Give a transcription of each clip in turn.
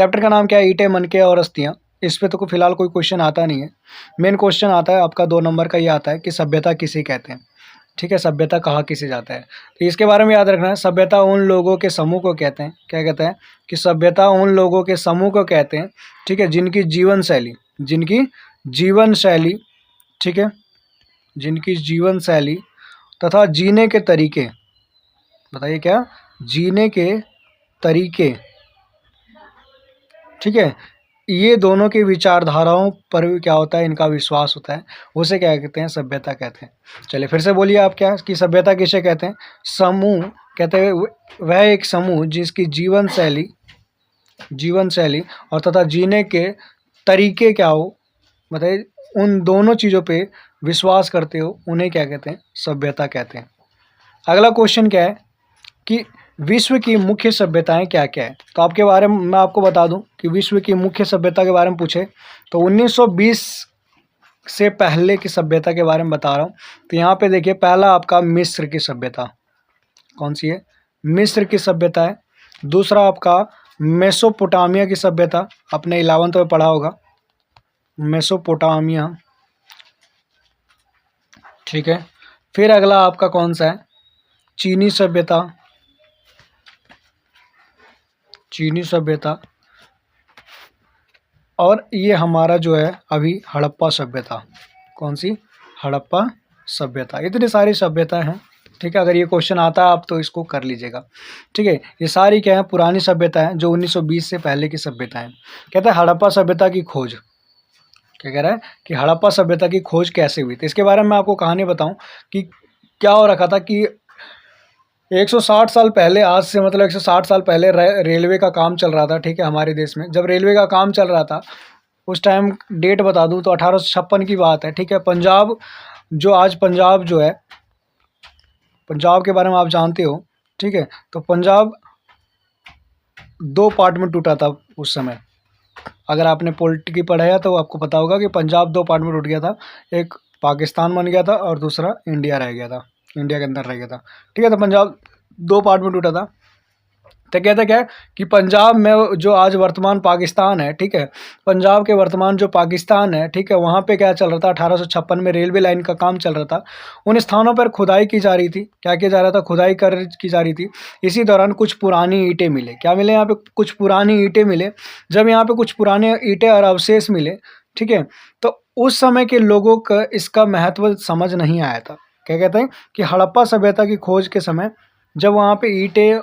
Chapter का नाम क्या है, ईंटें, मनके और अस्थियाँ। इस पे तो फिलहाल कोई क्वेश्चन आता नहीं है। मेन क्वेश्चन आता है आपका 2 नंबर का, ये आता है कि सभ्यता किसे कहते हैं। ठीक है, सभ्यता कहा किसे जाता है, तो इसके बारे में याद रखना है। सभ्यता उन लोगों के समूह को कहते हैं, क्या कहते हैं कि सभ्यता उन लोगों के समूह को कहते हैं, ठीक है, जिनकी जीवन शैली, ठीक है, जिनकी जीवन शैली तथा जीने के तरीके, बताइए क्या, जीने के तरीके, ठीक है, ये दोनों की विचारधाराओं पर भी क्या होता है, इनका विश्वास होता है, उसे क्या कहते हैं, सभ्यता कहते हैं। चलिए फिर से बोलिए आप, क्या कि सभ्यता किसे कहते हैं। समूह कहते हैं वह एक समूह जिसकी जीवन शैली और तथा जीने के तरीके क्या हो, बताइए, उन दोनों चीज़ों पे विश्वास करते हो, उन्हें क्या कहते हैं, सभ्यता कहते हैं। अगला क्वेश्चन क्या है कि विश्व की मुख्य सभ्यताएं क्या क्या है। तो आपके बारे में मैं आपको बता दूं कि विश्व की मुख्य सभ्यता के बारे में पूछे तो 1920 से पहले की सभ्यता के बारे में बता रहा हूं। तो यहाँ पे देखिए, पहला आपका मिस्र की सभ्यता, कौन सी है, मिस्र की सभ्यता है। दूसरा आपका मेसोपोटामिया की सभ्यता, आपने 11th में पढ़ा होगा, मेसोपोटामिया, ठीक है। फिर अगला आपका कौन सा है, चीनी सभ्यता, और ये हमारा जो है अभी हड़प्पा सभ्यता, कौन सी, हड़प्पा सभ्यता। इतनी सारी सभ्यता हैं, ठीक है। अगर ये क्वेश्चन आता है आप तो इसको कर लीजिएगा, ठीक है। ये सारी क्या है, पुरानी सभ्यता है, जो 1920 से पहले की सभ्यता है। कहते हैं हड़प्पा सभ्यता की खोज, क्या कह रहा है कि हड़प्पा सभ्यता की खोज कैसे हुई। तो इसके बारे में मैं आपको कहानी बताऊं कि क्या हो रखा था कि 160 साल पहले, आज से मतलब 160 साल पहले रेलवे का काम चल रहा था, ठीक है, हमारे देश में। जब रेलवे का काम चल रहा था उस टाइम, डेट बता दूं तो 1856 की बात है, ठीक है। पंजाब जो है, पंजाब के बारे में आप जानते हो, ठीक है। तो पंजाब 2 पार्ट में टूटा था उस समय। अगर आपने पॉलिटी की पढ़ा है तो आपको पता होगा कि पंजाब 2 पार्ट में टूट गया था। एक पाकिस्तान बन गया था और दूसरा इंडिया रह गया था, इंडिया के अंदर रह गया था, ठीक है। तो पंजाब 2 पार्ट में टूटा था। तो कहता क्या है कि पंजाब में जो आज वर्तमान पाकिस्तान है, ठीक है, पंजाब के वर्तमान जो पाकिस्तान है, ठीक है, वहाँ पे क्या चल रहा था, 1856 में रेलवे लाइन का काम चल रहा था। उन स्थानों पर खुदाई की जा रही थी। क्या किया जा रहा था, खुदाई की जा रही थी। इसी दौरान कुछ पुरानी ईंटें मिले। क्या मिले यहाँ पे, कुछ पुरानी ईंटें मिले। जब यहाँ पे कुछ पुराने ईंटें और अवशेष मिले, ठीक है, तो उस समय के लोगों का इसका महत्व समझ नहीं आया था। क्या कहते हैं कि हड़प्पा सभ्यता की खोज के समय जब वहाँ पे ईंटें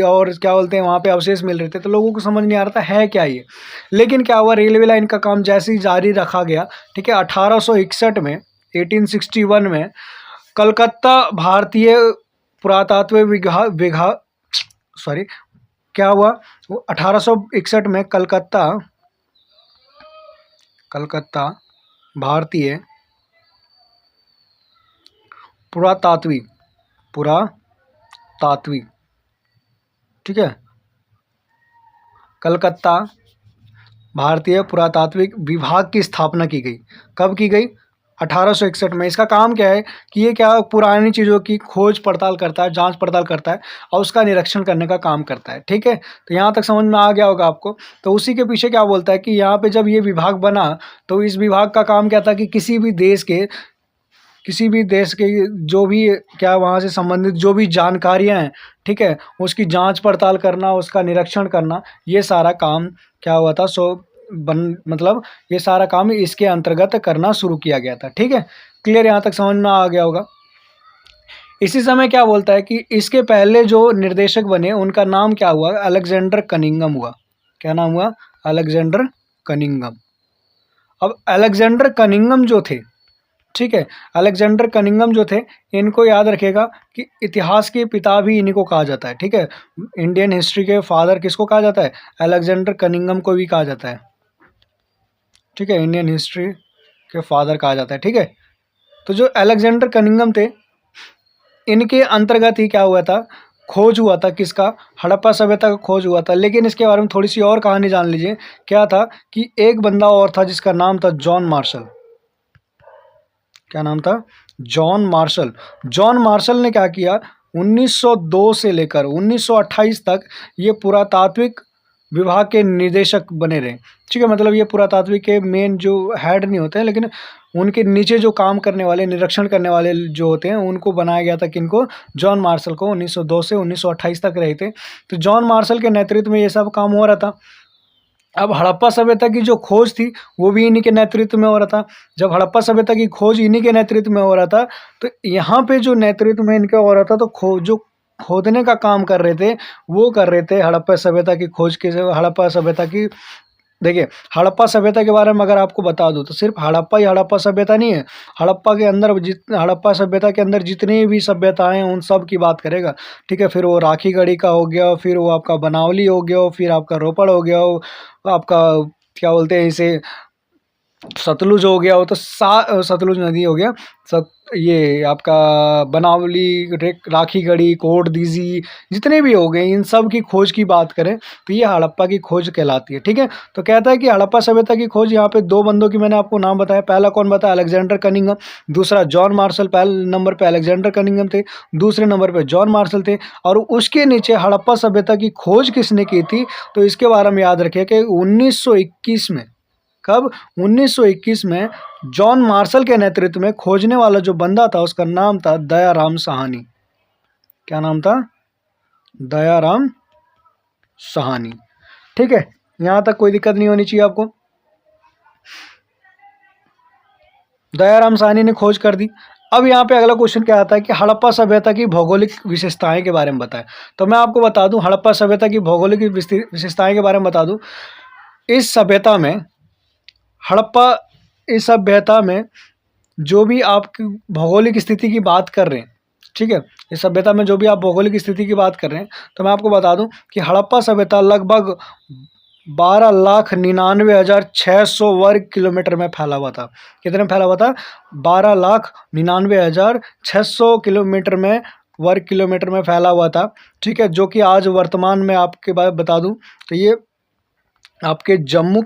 और क्या बोलते हैं वहाँ पे अवशेष मिल रहे थे, तो लोगों को समझ नहीं आ रहा था है क्या ये। लेकिन क्या हुआ, रेलवे लाइन का काम जैसे ही जारी रखा गया, ठीक है, 1861 में, 1861 में कलकत्ता भारतीय पुरातत्व विभाग सॉरी, क्या हुआ, 1861 में कलकत्ता भारतीय पुरातात्विक, ठीक है, कलकत्ता भारतीय पुरातात्विक विभाग की स्थापना की गई। कब की गई, 1861 में। इसका काम क्या है कि ये क्या पुरानी चीज़ों की खोज पड़ताल करता है, जांच पड़ताल करता है और उसका निरीक्षण करने का काम करता है, ठीक है। तो यहाँ तक समझ में आ गया होगा आपको। तो उसी के पीछे क्या बोलता है कि यहाँ पे जब ये विभाग बना तो इस विभाग का काम क्या था कि किसी भी देश के जो भी क्या वहाँ से संबंधित जो भी जानकारियाँ हैं, ठीक है, उसकी जांच पड़ताल करना, उसका निरीक्षण करना, ये सारा काम क्या हुआ था, मतलब ये सारा काम इसके अंतर्गत करना शुरू किया गया था, ठीक है। क्लियर, यहाँ तक समझ में आ गया होगा। इसी समय क्या बोलता है कि इसके पहले जो निर्देशक बने उनका नाम क्या हुआ, अलेक्जेंडर कनिंघम हुआ। क्या नाम हुआ, अलेक्जेंडर कनिंघम। अब अलेक्जेंडर कनिंघम जो थे, ठीक है, अलेक्जेंडर कनिंघम जो थे, इनको याद रखेगा कि इतिहास के पिता भी इन्हीं को कहा जाता है, ठीक है। इंडियन हिस्ट्री के फादर किसको कहा जाता है, अलेक्जेंडर कनिंघम को भी कहा जाता है, ठीक है, इंडियन हिस्ट्री के फादर कहा जाता है, ठीक है। तो जो अलेक्जेंडर कनिंघम थे, इनके अंतर्गत ही क्या हुआ था, खोज हुआ था, किसका, हड़प्पा सभ्यता का खोज हुआ था। लेकिन इसके बारे में थोड़ी सी और कहानी जान लीजिए। क्या था कि एक बंदा और था जिसका नाम था जॉन मार्शल। क्या नाम था, जॉन मार्शल। जॉन मार्शल ने क्या किया, 1902 से लेकर 1928 तक ये पुरातात्विक विभाग के निदेशक बने रहे। ठीक है, मतलब ये पुरातात्विक के मेन जो हेड नहीं होते हैं, लेकिन उनके नीचे जो काम करने वाले, निरीक्षण करने वाले जो होते हैं, उनको बनाया गया था। किनको? जॉन मार्शल को 1902 से 1928 तक रहे थे। तो जॉन मार्शल के नेतृत्व में ये सब काम हो रहा था। अब हड़प्पा सभ्यता की जो खोज थी वो भी इन्हीं के नेतृत्व में हो रहा था। जब हड़प्पा सभ्यता की खोज इन्हीं के नेतृत्व में हो रहा था, तो यहाँ पे जो नेतृत्व में इनका हो रहा था, तो जो खोदने का काम कर रहे थे वो कर रहे थे हड़प्पा सभ्यता की खोज के। हड़प्पा सभ्यता की, देखिए हड़प्पा सभ्यता के बारे में अगर आपको बता दूं तो सिर्फ हड़प्पा ही हड़प्पा सभ्यता नहीं है। हड़प्पा के अंदर हड़प्पा सभ्यता के अंदर जितनी भी सभ्यताएं हैं उन सब की बात करेगा। ठीक है, फिर वो राखीगढ़ी का हो गया, फिर वो आपका बनावली हो गया, फिर आपका रोपड़ हो गया, आपका क्या बोलते हैं इसे, सतलुज हो गया, वो तो सतलुज नदी हो गया, ये आपका बनावली, राखीगढ़ी, कोट दीजी, जितने भी हो गए, इन सब की खोज की बात करें तो ये हड़प्पा की खोज कहलाती है। ठीक है, तो कहता है कि हड़प्पा सभ्यता की खोज, यहाँ पे दो बंदों की मैंने आपको नाम बताया। पहला कौन बताया? Alexander Cunningham. दूसरा जॉन मार्शल। पहले नंबर पे अलेक्जेंडर कनिंघम थे, दूसरे नंबर पे जॉन मार्शल थे। और उसके नीचे हड़प्पा सभ्यता की खोज किसने की थी? तो इसके बारे में याद रखिए कि 1921 में, कब? 1921 में जॉन मार्शल के नेतृत्व में खोजने वाला जो बंदा था उसका नाम था दयाराम साहनी। क्या नाम था? दयाराम साहनी। ठीक है, यहां तक कोई दिक्कत नहीं होनी चाहिए आपको। दयाराम साहनी ने खोज कर दी। अब यहाँ पे अगला क्वेश्चन क्या आता है कि हड़प्पा सभ्यता की भौगोलिक विशेषताएं के बारे में बताएं। तो मैं आपको बता दूं, हड़प्पा सभ्यता की भौगोलिक विशेषताएं के बारे में बता दूं। इस सभ्यता में, हड़प्पा इस सभ्यता में जो भी आपकी भौगोलिक स्थिति की बात कर रहे हैं, ठीक है, इस सभ्यता में जो भी आप भौगोलिक स्थिति की बात कर रहे हैं, तो मैं आपको बता दूं कि हड़प्पा सभ्यता लगभग 12,99,600 वर्ग किलोमीटर में फैला हुआ था। कितने में फैला हुआ था? 12,99,600 किलोमीटर में, वर्ग किलोमीटर में फैला हुआ था। ठीक है, जो कि आज वर्तमान में आपके बारे बता दूं तो ये आपके जम्मू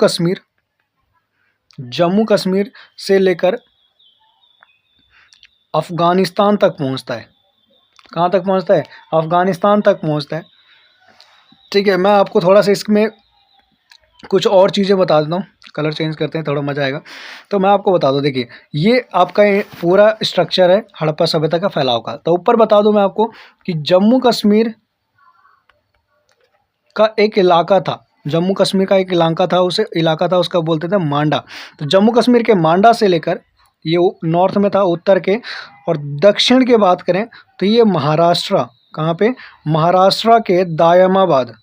कश्मीर से लेकर अफगानिस्तान तक पहुंचता है। कहाँ तक पहुंचता है? अफगानिस्तान तक पहुंचता है। ठीक है, मैं आपको थोड़ा सा इसमें कुछ और चीज़ें बता देता हूँ। कलर चेंज करते हैं, थोड़ा मज़ा आएगा। तो मैं आपको बता दूँ, देखिए ये आपका पूरा स्ट्रक्चर है हड़प्पा सभ्यता का फैलाव का। तो ऊपर बता दूँ मैं आपको कि जम्मू कश्मीर का एक इलाका था, जम्मू कश्मीर का एक इलाका था, उसे इलाका था उसका बोलते थे मांडा। तो जम्मू कश्मीर के मांडा से लेकर, ये नॉर्थ में था, उत्तर के, और दक्षिण के बात करें तो ये महाराष्ट्र, कहाँ पे? महाराष्ट्र के दायमाबाद,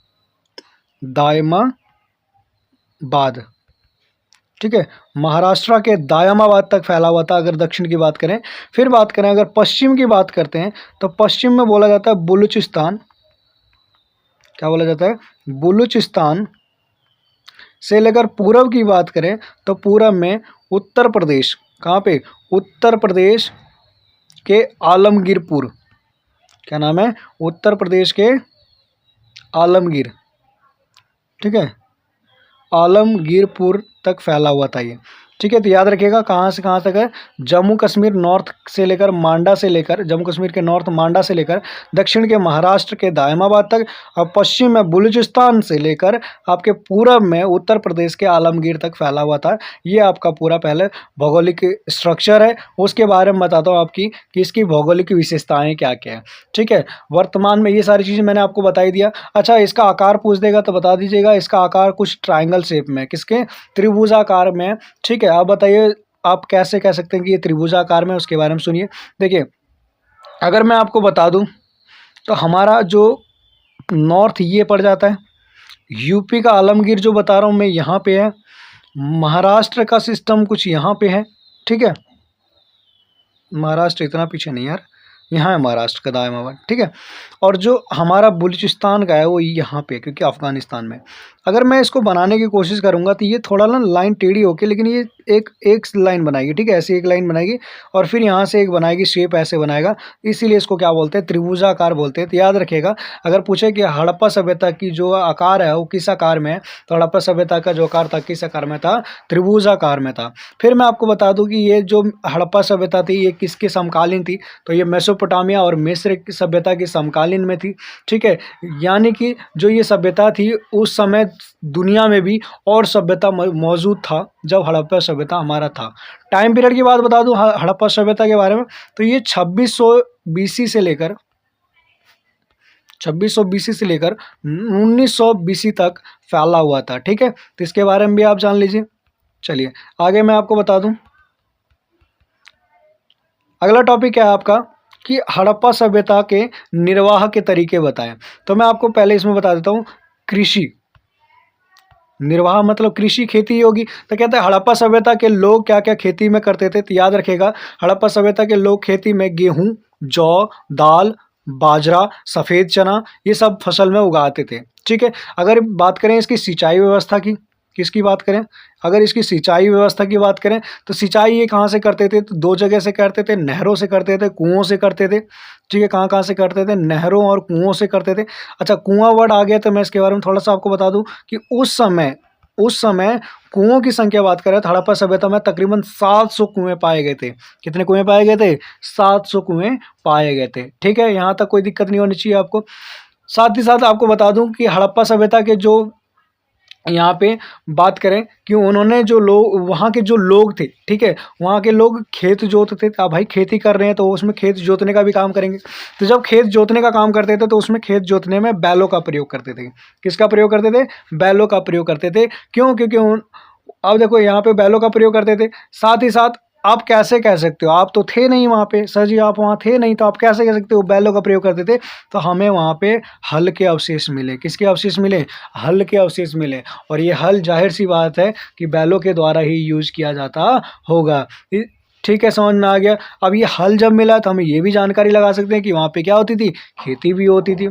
ठीक है, महाराष्ट्र के दायमाबाद तक फैला हुआ था अगर दक्षिण की बात करें। फिर बात करें अगर पश्चिम की बात करते हैं तो पश्चिम में बोला जाता है बलूचिस्तान। क्या बोला जाता है? बलूचिस्तान से लेकर पूरब की बात करें तो पूरब में उत्तर प्रदेश, कहाँ पे? उत्तर प्रदेश के आलमगीरपुर। क्या नाम है? उत्तर प्रदेश के आलमगीर। ठीक है, आलमगीरपुर तक फैला हुआ था ये। ठीक है, तो याद रखिएगा कहाँ से कहाँ तक है। जम्मू कश्मीर नॉर्थ से लेकर मांडा से लेकर, जम्मू कश्मीर के नॉर्थ मांडा से लेकर दक्षिण के महाराष्ट्र के दायमाबाद तक, और पश्चिम में बलूचिस्तान से लेकर आपके पूरब में उत्तर प्रदेश के आलमगीर तक फैला हुआ था। ये आपका पूरा पहले भौगोलिक स्ट्रक्चर है। उसके बारे में बताता हूँ आपकी कि इसकी भौगोलिक विशेषताएँ क्या क्या है। ठीक है, वर्तमान में ये सारी चीज़ें मैंने आपको बता ही दिया। अच्छा, इसका आकार पूछ देगा तो बता दीजिएगा। इसका आकार कुछ ट्राइंगल शेप में, किसके? त्रिभुजाकार में। ठीक है, आप बताइए आप कैसे कह सकते हैं कि ये त्रिभुजाकार में, उसके बारे में सुनिए। देखिए, अगर मैं आपको बता दूं तो हमारा जो नॉर्थ ये पड़ जाता है, यूपी का आलमगीर जो बता रहा हूँ मैं यहाँ पे है, महाराष्ट्र का सिस्टम कुछ यहाँ पे है। ठीक है, महाराष्ट्र इतना पीछे नहीं यार, यहाँ है महाराष्ट्र का दायमाबाद। ठीक है, और जो हमारा बलूचिस्तान का है वो यहाँ पे, क्योंकि अफगानिस्तान में। अगर मैं इसको बनाने की कोशिश करूँगा तो ये थोड़ा ना लाइन टेढ़ी होके, लेकिन ये एक लाइन बनाएगी। ठीक है, ऐसी एक लाइन बनाएगी और फिर यहाँ से एक बनाएगी, शेप ऐसे बनाएगा, इसीलिए इसको क्या बोलते हैं? त्रिभुजाकार बोलते हैं। तो याद रखिएगा, अगर पूछे कि हड़प्पा सभ्यता की जो आकार है वो किस आकार में है, तो हड़प्पा सभ्यता का जो आकार था किस आकार में था? त्रिभुजाकार में था। फिर मैं आपको बता दूँ कि ये जो हड़प्पा सभ्यता थी ये किसके समकालीन थी? तो ये मेसोपोटामिया और मिस्र की सभ्यता की समकालीन में थी। ठीक है, यानी कि जो ये सभ्यता थी उस समय दुनिया में भी और सभ्यता मौजूद था जब हड़प्पा सभ्यता हमारा था। टाइम पीरियड की बात बता दूं हड़प्पा सभ्यता के बारे में, तो ये 2600 बीसी से लेकर 2600 बीसी से लेकर 1900 बीसी तक फैला हुआ था। ठीक है, तो इसके बारे में भी आप जान लीजिए। चलिए आगे मैं आपको बता दूं, अगला टॉपिक क्या है आपका कि हड़प्पा सभ्यता के निर्वाह के तरीके बताएं। तो मैं आपको पहले इसमें बता देता हूँ, कृषि निर्वाह मतलब कृषि खेती होगी। तो कहते हैं हड़प्पा सभ्यता के लोग क्या क्या खेती में करते थे, तो याद रखेगा हड़प्पा सभ्यता के लोग खेती में गेहूं, जौ, दाल, बाजरा, सफ़ेद चना ये सब फसल में उगाते थे। ठीक है, अगर बात करें इसकी सिंचाई व्यवस्था की, किसकी बात करें, अगर इसकी सिंचाई व्यवस्था की बात करें तो सिंचाई ये कहाँ से करते थे, तो दो जगह से करते थे, नहरों से करते थे, कुओं से करते थे। ठीक है, कहाँ कहाँ से करते थे, नहरों और कुओं से करते थे। अच्छा, कुआं वर्ड आ गया तो मैं इसके बारे में थोड़ा सा आपको बता दूं कि उस समय कुओं की संख्या बात करें तो हड़प्पा सभ्यता में तकरीबन 700 कुएं पाए गए थे। कितने कुएं पाए गए थे, 700 कुएं पाए गए थे। ठीक है, यहाँ तक कोई दिक्कत नहीं होनी चाहिए आपको। साथ ही साथ आपको बता दूं कि हड़प्पा सभ्यता के जो यहाँ पे बात करें कि उन्होंने जो लोग वहाँ के जो लोग थे, ठीक है, वहाँ के लोग खेत जोतते थे। अब भाई खेती कर रहे हैं तो उसमें खेत जोतने का भी काम करेंगे। तो जब खेत जोतने का काम करते थे तो उसमें खेत जोतने में बैलों का प्रयोग करते थे। किसका प्रयोग करते थे, बैलों का प्रयोग करते थे। क्यों, क्योंकि अब देखो यहाँ पे बैलों का प्रयोग करते थे। साथ ही साथ आप कैसे कह सकते हो, आप तो थे नहीं वहाँ पे, सर जी आप वहाँ थे नहीं, तो आप कैसे कह सकते हो बैलों का प्रयोग करते थे। तो हमें वहाँ पे हल के अवशेष मिले। किसके अवशेष मिले, हल के अवशेष मिले। और ये हल जाहिर सी बात है कि बैलों के द्वारा ही यूज किया जाता होगा। ठीक है, समझ में आ गया। अब ये हल जब मिला तो हमें ये भी जानकारी लगा सकते हैं कि वहाँ पे क्या होती थी, खेती भी होती थी।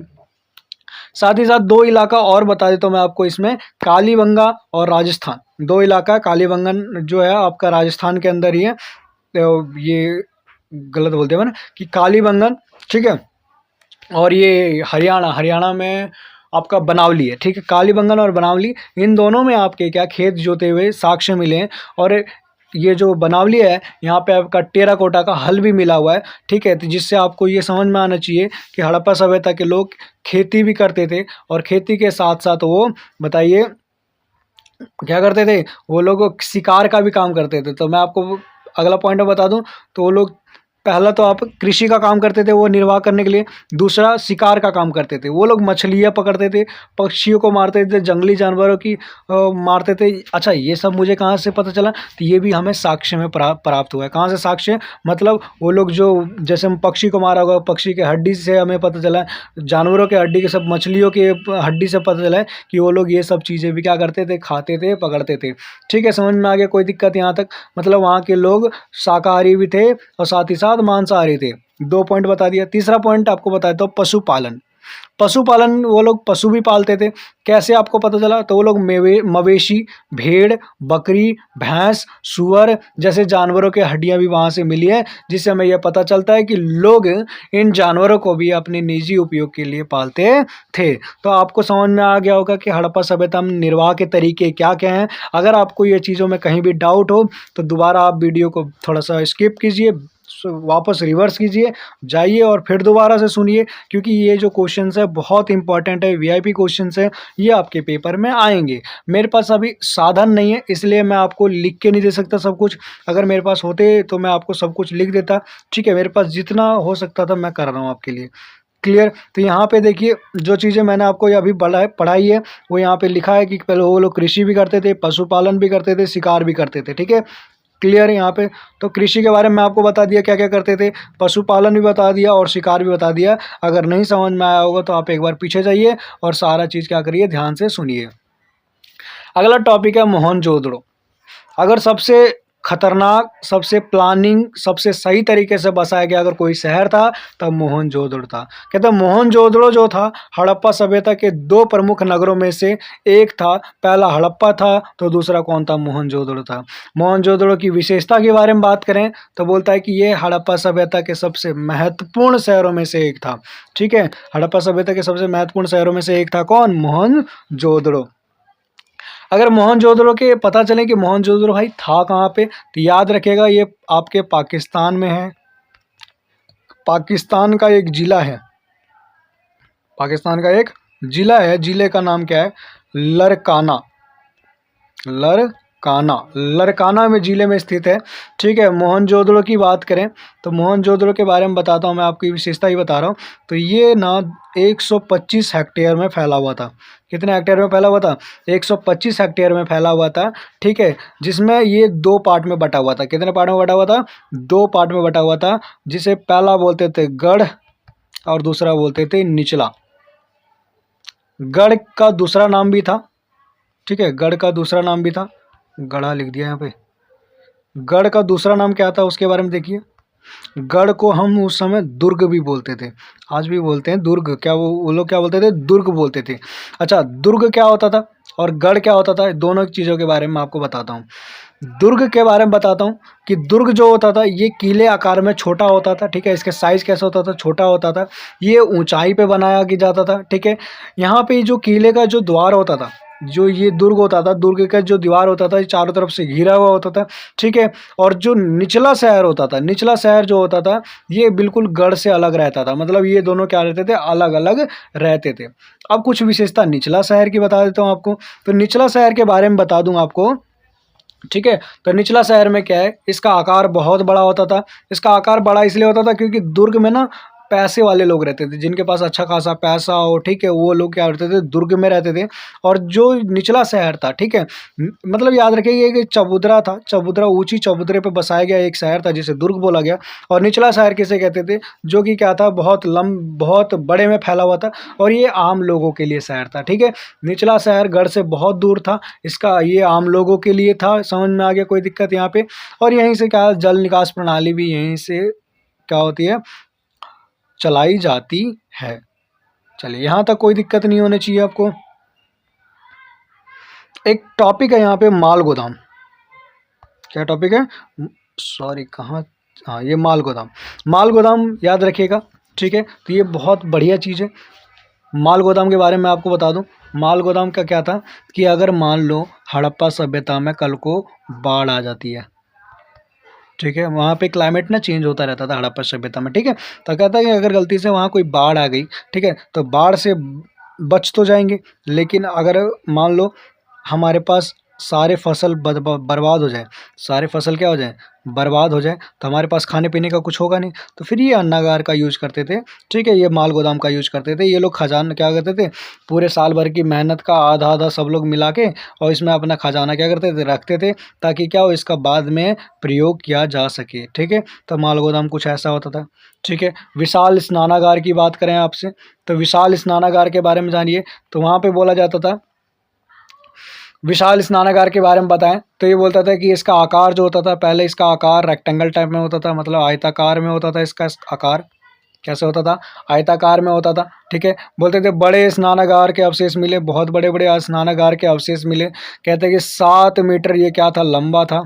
साथ ही साथ दो इलाका और बता देता हूँ मैं आपको इसमें, कालीबंगा और राजस्थान। दो इलाका, कालीबंगन जो है आपका राजस्थान के अंदर ही है, तो ये गलत बोलते हैं ना कि कालीबंगन, ठीक है, और ये हरियाणा में आपका बनावली है। ठीक है, कालीबंगन और बनावली, इन दोनों में आपके क्या खेत जोते हुए साक्ष्य मिले हैं। और ये जो बनावली है यहाँ पे आपका टेराकोटा का हल भी मिला हुआ है। ठीक है, तो जिससे आपको ये समझ में आना चाहिए कि हड़प्पा सभ्यता के लोग खेती भी करते थे और खेती के साथ साथ वो बताइए क्या करते थे, वो लोग शिकार का भी काम करते थे। तो मैं आपको अगला पॉइंट बता दूं तो वो लोग, पहला तो आप कृषि का काम करते थे वो निर्वाह करने के लिए, दूसरा शिकार का काम करते थे। वो लोग मछलियाँ पकड़ते थे, पक्षियों को मारते थे, जंगली जानवरों की मारते थे। अच्छा, ये सब मुझे कहाँ से पता चला, तो ये भी हमें साक्ष्य में प्राप्त हुआ है। कहाँ से साक्ष्य, मतलब वो लोग जो, जैसे हम पक्षी को मारा होगा, पक्षी के हड्डी से हमें पता चला, जानवरों के हड्डी के, सब मछलियों के हड्डी से पता चला है कि वो लोग ये सब चीज़ें भी क्या करते थे, खाते थे, पकड़ते थे। ठीक है, समझ में आ गया, कोई दिक्कत यहाँ तक, मतलब वहाँ के लोग शाकाहारी भी थे और साथ ही साथ मांसाहारी थे। दो पॉइंट बता दिया। तीसरा पॉइंट आपको बताता हूँ, पशुपालन। पशुपालन, वो लोग पशु भी पालते थे। कैसे आपको पता चला, तो वो लोग मवेशी, भेड़, बकरी, भैंस, सुअर जैसे जानवरों के हड्डियां भी वहां से मिली है, जिससे हमें यह पता चलता है कि लोग इन जानवरों को भी अपने निजी उपयोग के लिए पालते थे। तो आपको समझ में आ गया होगा कि हड़प्पा सभ्यता में निर्वाह के तरीके क्या क्या हैं। अगर आपको ये चीज़ों में कहीं भी डाउट हो तो दोबारा आप वीडियो को थोड़ा सा स्किप कीजिए, वापस रिवर्स कीजिए, जाइए और फिर दोबारा से सुनिए, क्योंकि ये जो क्वेश्चंस है बहुत इंपॉर्टेंट है, वीआईपी क्वेश्चंस है, ये आपके पेपर में आएंगे। मेरे पास अभी साधन नहीं है, इसलिए मैं आपको लिख के नहीं दे सकता सब कुछ। अगर मेरे पास होते तो मैं आपको सब कुछ लिख देता। ठीक है, मेरे पास जितना हो सकता था मैं कर रहा हूँ आपके लिए। क्लियर। तो यहाँ पे देखिए, जो चीज़ें मैंने आपको अभी पढ़ाई है वो यहाँ पे लिखा है कि पहले वो लोग कृषि भी करते थे, पशुपालन भी करते थे, शिकार भी करते थे। ठीक है, क्लियर है यहाँ पे। तो कृषि के बारे में आपको बता दिया क्या क्या करते थे, पशुपालन भी बता दिया और शिकार भी बता दिया। अगर नहीं समझ में आया होगा तो आप एक बार पीछे जाइए और सारा चीज़ क्या करिए, ध्यान से सुनिए। अगला टॉपिक है मोहनजोदड़ो। अगर सबसे खतरनाक, सबसे प्लानिंग, सबसे सही तरीके से बसाया गया अगर कोई शहर था तब मोहनजोदड़ो था। कहते हैं मोहनजोदड़ो जो था हड़प्पा सभ्यता के दो प्रमुख नगरों में से एक था। पहला हड़प्पा था तो दूसरा कौन था, मोहनजोदड़ो था। मोहनजोदड़ो की विशेषता के बारे में बात करें तो बोलता है कि ये हड़प्पा सभ्यता के सबसे महत्वपूर्ण शहरों में से एक था। ठीक है, हड़प्पा सभ्यता के सबसे महत्वपूर्ण शहरों में से एक था कौन, मोहनजोदड़ो। अगर मोहनजोदड़ो के पता चले कि मोहनजोदड़ो भाई था कहाँ पे, तो याद रखेगा ये आपके पाकिस्तान में है। पाकिस्तान का एक जिला है, पाकिस्तान का एक जिला है, जिले का नाम क्या है, लरकाना, लरकाना, लरकाना में जिले में स्थित है। ठीक है, मोहनजोदड़ो की बात करें तो मोहनजोदड़ो के बारे में बताता हूँ, मैं आपकी विशेषता ही बता रहा हूँ। तो ये ना 125 हेक्टेयर में फैला हुआ था। कितने हेक्टेयर में फैला हुआ था? 125 हेक्टेयर में फैला हुआ था। ठीक है, जिसमें ये 2 पार्ट में बटा हुआ था। कितने पार्ट में बटा हुआ था? 2 पार्ट में बटा हुआ था, जिसे पहला बोलते थे गढ़ और दूसरा बोलते थे निचला। गढ़ का दूसरा नाम भी था। ठीक है, गढ़ का दूसरा नाम भी था, गढ़ा लिख दिया यहाँ पे। गढ़ का दूसरा नाम क्या था उसके बारे में देखिए। गढ़ को हम उस समय दुर्ग भी बोलते थे, आज भी बोलते हैं दुर्ग। क्या वो लोग क्या बोलते थे? दुर्ग बोलते थे। अच्छा, दुर्ग क्या होता था और गढ़ क्या होता था, दोनों चीज़ों के बारे में आपको बताता हूँ। दुर्ग के बारे में बताता हूँ कि दुर्ग जो होता था ये किले आकार में छोटा होता था। ठीक है, इसके साइज़ कैसा होता था? छोटा होता था। ये ऊंचाई पे बनाया कि जाता था। ठीक है, यहाँ पे जो किले का जो द्वार होता था, जो ये दुर्ग होता था, दुर्ग का जो दीवार होता था ये चारों तरफ से घिरा हुआ होता था। ठीक है, और जो निचला शहर होता था, निचला शहर जो होता था ये बिल्कुल गढ़ से अलग रहता था। मतलब ये दोनों क्या रहते थे? अलग अलग रहते थे। अब कुछ विशेषता निचला शहर की बता देता हूँ आपको। तो निचला शहर के बारे में बता दूँ आपको। ठीक है, तो निचला शहर में क्या है, इसका आकार बहुत बड़ा होता था। इसका आकार बड़ा इसलिए होता था क्योंकि दुर्ग में ना पैसे वाले लोग रहते थे, जिनके पास अच्छा खासा पैसा हो। ठीक है, वो लोग क्या करते थे? दुर्ग में रहते थे। और जो निचला शहर था, ठीक है, मतलब याद रखिए कि चबूतरा था, चबूतरा, ऊंची चबूतरे पे बसाया गया एक शहर था जिसे दुर्ग बोला गया। और निचला शहर किसे कहते थे? जो कि क्या था? बहुत बड़े में फैला हुआ था और ये आम लोगों के लिए शहर था। ठीक है, निचला शहर गढ़ से बहुत दूर था, इसका ये आम लोगों के लिए था। समझ में आ गया? कोई दिक्कत यहाँ पे? और यहीं से क्या, जल निकास प्रणाली भी यहीं से क्या होती है? चलाई जाती है। चलिए, यहाँ तक कोई दिक्कत नहीं होनी चाहिए आपको। एक टॉपिक है यहाँ पे, माल गोदाम। क्या टॉपिक है? सॉरी, कहाँ? हाँ, ये माल गोदाम। माल गोदाम याद रखिएगा। ठीक है, तो ये बहुत बढ़िया चीज़ है। माल गोदाम के बारे में आपको बता दूं। माल गोदाम का क्या था कि अगर मान लो हड़प्पा सभ्यता में कल को बाढ़ आ जाती है, ठीक है, वहाँ पे क्लाइमेट ना चेंज होता रहता था हड़प्पा सभ्यता में। ठीक है, तो कहता है कि अगर गलती से वहाँ कोई बाढ़ आ गई, ठीक है, तो बाढ़ से बच तो जाएंगे, लेकिन अगर मान लो हमारे पास सारे फसल बर्बाद हो जाए, सारे फसल क्या हो जाए? बर्बाद हो जाए, तो हमारे पास खाने पीने का कुछ होगा नहीं। तो फिर ये अन्नागार का यूज करते थे। ठीक है, ये माल गोदाम का यूज करते थे। ये लोग खजाना क्या करते थे? पूरे साल भर की मेहनत का आधा आधा सब लोग मिला के और इसमें अपना खजाना क्या करते थे? रखते थे, ताकि क्या हो, इसका बाद में प्रयोग किया जा सके। ठीक है, तो माल गोदाम कुछ ऐसा होता था। ठीक है, विशाल स्नानागार की बात करें आपसे, तो विशाल स्नानागार के बारे में जानिए। तो वहाँ पे बोला जाता था, विशाल स्नानागार के बारे में बताएं तो ये बोलता था कि इसका आकार जो होता था, पहले इसका आकार रेक्टेंगल टाइप में होता था, मतलब आयताकार में होता था। इसका आकार कैसे होता था? आयताकार में होता था। ठीक है, बोलते थे बड़े स्नानागार के अवशेष मिले, बहुत बड़े बड़े स्नानागार के अवशेष मिले। कहते हैं कि 7 मीटर ये क्या था? लंबा था।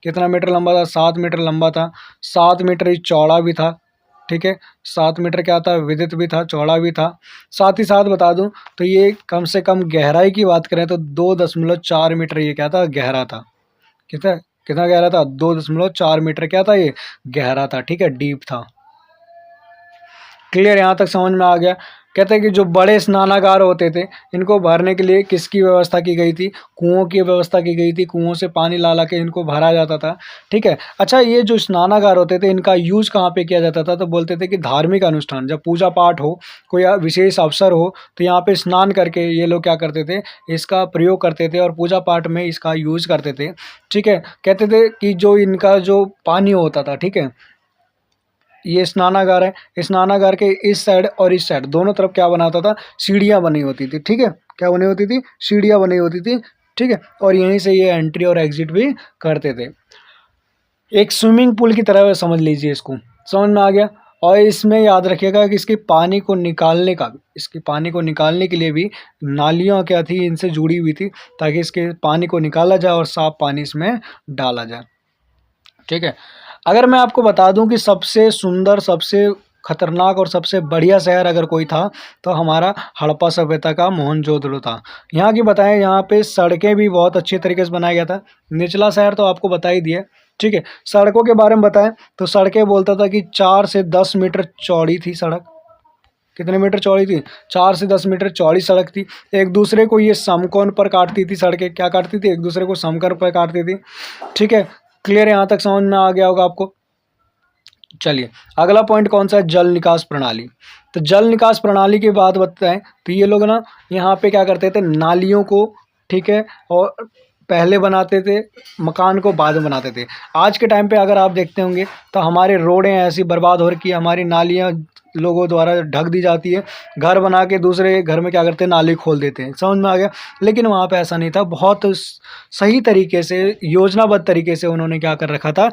कितना मीटर लंबा था? 7 मीटर लंबा था। 7 मीटर ये चौड़ा भी था। ठीक है, 7 मीटर क्या था? विद्युत भी था, चौड़ा भी था। साथ ही साथ बता दूं तो ये कम से कम गहराई की बात करें तो 2.4 मीटर ये क्या था? गहरा था। कितना कितना गहरा था? 2.4 मीटर क्या था? ये गहरा था। ठीक है, डीप था। क्लियर? यहाँ तक समझ में आ गया? कहते हैं कि जो बड़े स्नानागार होते थे, इनको भरने के लिए किसकी व्यवस्था की गई थी? कुओं की व्यवस्था की गई थी। कुओं से पानी ला ला के इनको भरा जाता था। ठीक है, अच्छा, ये जो स्नानागार होते थे इनका यूज कहाँ पे किया जाता था? तो बोलते थे कि धार्मिक अनुष्ठान, जब पूजा पाठ हो, कोई विशेष अवसर हो, तो यहाँ पे स्नान करके ये लोग क्या करते थे? इसका प्रयोग करते थे और पूजा पाठ में इसका यूज करते थे। ठीक है, कहते थे कि जो इनका जो पानी होता था, ठीक है, ये स्नानागार है, स्नानागार के इस साइड और इस साइड दोनों तरफ क्या बनाता था? सीढ़ियाँ बनी होती थी। ठीक है, क्या बनी होती थी? सीढ़ियाँ बनी होती थी। ठीक है, और यहीं से ये एंट्री और एग्जिट भी करते थे। एक स्विमिंग पूल की तरह समझ लीजिए इसको। समझ में आ गया? और इसमें याद रखिएगा कि इसके पानी को निकालने का भी, इसके पानी को निकालने के लिए भी नालियाँ क्या थी? इनसे जुड़ी हुई थी, ताकि इसके पानी को निकाला जाए और साफ पानी इसमें डाला जाए। ठीक है, अगर मैं आपको बता दूं कि सबसे सुंदर, सबसे खतरनाक और सबसे बढ़िया शहर अगर कोई था तो हमारा हड़प्पा सभ्यता का मोहनजोदड़ो था। यहाँ की बताएं, यहाँ पे सड़कें भी बहुत अच्छे तरीके से बनाया गया था। निचला शहर तो आपको बता ही दिया। ठीक है, सड़कों के बारे में बताएं तो सड़कें बोलता था कि 4 से 10 मीटर चौड़ी थी सड़क। कितने मीटर चौड़ी थी? 4 से 10 मीटर चौड़ी सड़क थी। एक दूसरे को ये समकोण पर काटती थी सड़कें, क्या काटती थी? एक दूसरे को समकोण पर काटती थी। ठीक है, क्लियर, यहाँ तक समझ में आ गया होगा आपको। चलिए अगला पॉइंट कौन सा है? जल निकास प्रणाली। तो जल निकास प्रणाली की बात बताएं तो ये लोग ना यहाँ पे क्या करते थे? नालियों को, ठीक है, और पहले बनाते थे, मकान को बाद में बनाते थे। आज के टाइम पे अगर आप देखते होंगे तो हमारे रोडें ऐसी बर्बाद हो रखी है, हमारी नालियाँ लोगों द्वारा ढक दी जाती है। घर बना के दूसरे घर में क्या करते हैं? नाली खोल देते हैं। समझ में आ गया? लेकिन वहाँ पे ऐसा नहीं था, बहुत सही तरीके से, योजनाबद्ध तरीके से उन्होंने क्या कर रखा था?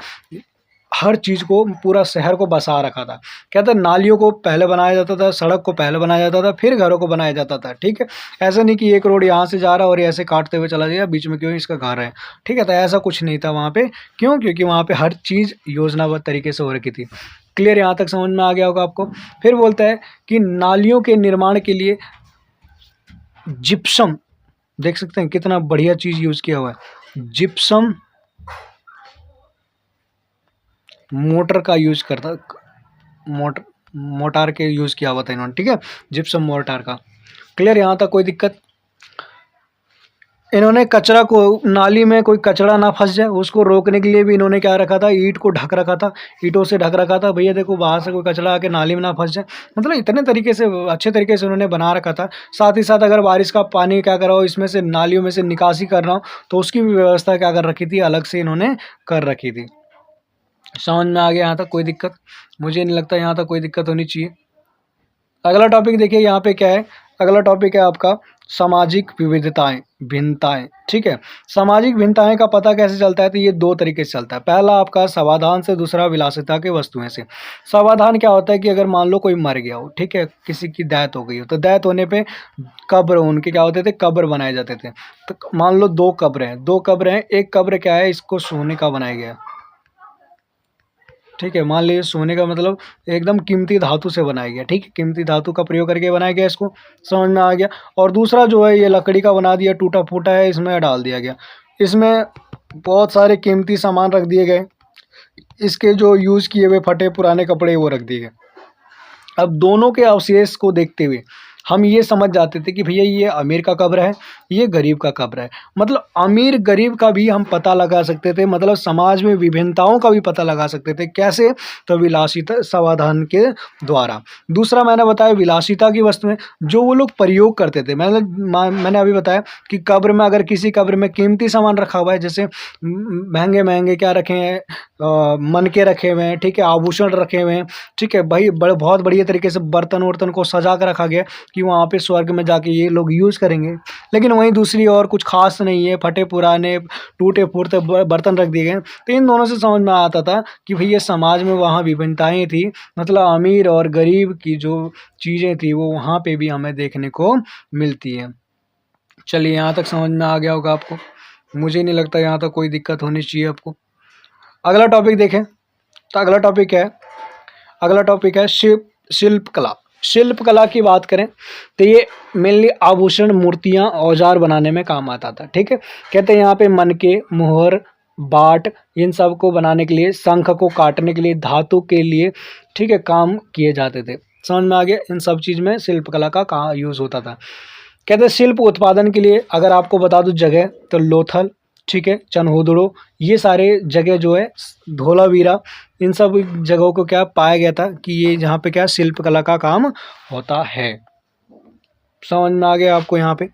हर चीज़ को, पूरा शहर को बसा रखा था। कहते हैं नालियों को पहले बनाया जाता था, सड़क को पहले बनाया जाता था, फिर घरों को बनाया जाता था। ठीक है, ऐसा नहीं कि एक रोड यहाँ से जा रहा है और ये ऐसे काटते हुए चला जाएगा, बीच में क्यों इसका घर है। ठीक है, तो ऐसा कुछ नहीं था वहाँ पे। क्यों? क्योंकि वहाँ पे हर चीज़ योजनाबद्ध तरीके से हो रखी थी। क्लियर, यहाँ तक समझ में आ गया होगा आपको। फिर बोलता है कि नालियों के निर्माण के लिए जिप्सम, देख सकते हैं कितना बढ़िया चीज़ यूज़ किया हुआ है। जिप्सम मोटर का यूज करता, मोटार के यूज़ किया हुआ था इन्होंने। ठीक है, जिप्सम मोर्टार का। क्लियर, यहाँ तक कोई दिक्कत? इन्होंने कचरा को, नाली में कोई कचरा ना फंस जाए उसको रोकने के लिए भी इन्होंने क्या रखा था? ईंट को ढक रखा था, ईंटों से ढक रखा था। भैया देखो बाहर से कोई कचरा आके नाली में ना फंस जाए, मतलब इतने तरीके से, अच्छे तरीके से उन्होंने बना रखा था। साथ ही साथ अगर बारिश का पानी क्या कर रहा हो, इसमें से नालियों में से निकासी कर रहा हो, तो उसकी भी व्यवस्था क्या कर रखी थी? अलग से इन्होंने कर रखी थी। समझ में आ गया यहाँ तक कोई दिक्कत? मुझे नहीं लगता यहाँ तक कोई दिक्कत होनी चाहिए। अगला टॉपिक देखिए यहाँ पे क्या है। अगला टॉपिक है आपका सामाजिक विविधताएं, भिन्नताएं। ठीक है, सामाजिक भिन्नताएं का पता कैसे चलता है? तो ये दो तरीके से चलता है। पहला आपका समाधान से, दूसरा विलासिता के वस्तुएं से। समाधान क्या होता है कि अगर मान लो कोई मर गया हो, ठीक है, किसी की डेथ हो गई हो, तो डेथ होने पे कब्र, उनके क्या होते थे? कब्र बनाए जाते थे। तो मान लो दो कब्र हैं, एक कब्र क्या है? इसको सोने का बनाया गया। ठीक है, मान लीजिए सोने का मतलब एकदम कीमती धातु से बनाया गया। ठीक है, कीमती धातु का प्रयोग करके बनाया गया, इसको समझ में आ गया। और दूसरा जो है ये लकड़ी का बना दिया, टूटा फूटा है, इसमें डाल दिया गया। इसमें बहुत सारे कीमती सामान रख दिए गए, इसके जो यूज़ किए हुए फटे पुराने कपड़े वो रख दिए गए। अब दोनों के अवशेष को देखते हुए हम ये समझ जाते थे कि भैया ये अमीर का कब्र है, ये गरीब का कब्र है। मतलब अमीर गरीब का भी हम पता लगा सकते थे, मतलब समाज में विभिन्नताओं का भी पता लगा सकते थे। कैसे? तो विलासिता समाधान के द्वारा। दूसरा मैंने बताया विलासिता की वस्तुएं जो वो लोग प्रयोग करते थे। मैंने अभी बताया कि कब्र में, अगर किसी कब्र में कीमती सामान रखा हुआ है, जैसे महंगे महंगे क्या रखे हैं? मनके रखे हुए हैं, ठीक है, आभूषण रखे हुए हैं, ठीक है भाई, बहुत बढ़िया तरीके से बर्तन वर्तन को सजा कर रखा गया कि वहाँ पे स्वर्ग में जाके ये लोग यूज़ करेंगे। लेकिन वहीं दूसरी और कुछ खास नहीं है, फटे पुराने टूटे फूटे बर्तन रख दिए गए। तो इन दोनों से समझ में आता था कि भैया समाज में वहाँ विभिन्नताएं थी, मतलब अमीर और गरीब की जो चीज़ें थी वो वहाँ पे भी हमें देखने को मिलती है। चलिए यहाँ तक समझ में आ गया होगा आपको। मुझे नहीं लगता यहाँ तक कोई दिक्कत होनी चाहिए आपको। अगला टॉपिक देखें तो अगला टॉपिक है शिल्प कला। शिल्प कला की बात करें तो ये मेनली आभूषण, मूर्तियां, औजार बनाने में काम आता था। ठीक है, कहते हैं यहाँ पे मनके, मुहर, बाट, इन सब को बनाने के लिए, शंख को काटने के लिए, धातु के लिए, ठीक है, काम किए जाते थे। समझ में आ गया? इन सब चीज़ में शिल्प कला का यूज़ होता था। कहते हैं शिल्प उत्पादन के लिए अगर आपको बता दूं जगह, तो लोथल, ठीक है, चनहुदड़ो, ये सारे जगह जो है, धोलावीरा, इन सब जगहों को क्या पाया गया था कि ये जहाँ पे क्या शिल्प कला का काम होता है। समझ में आ गया आपको यहाँ पे?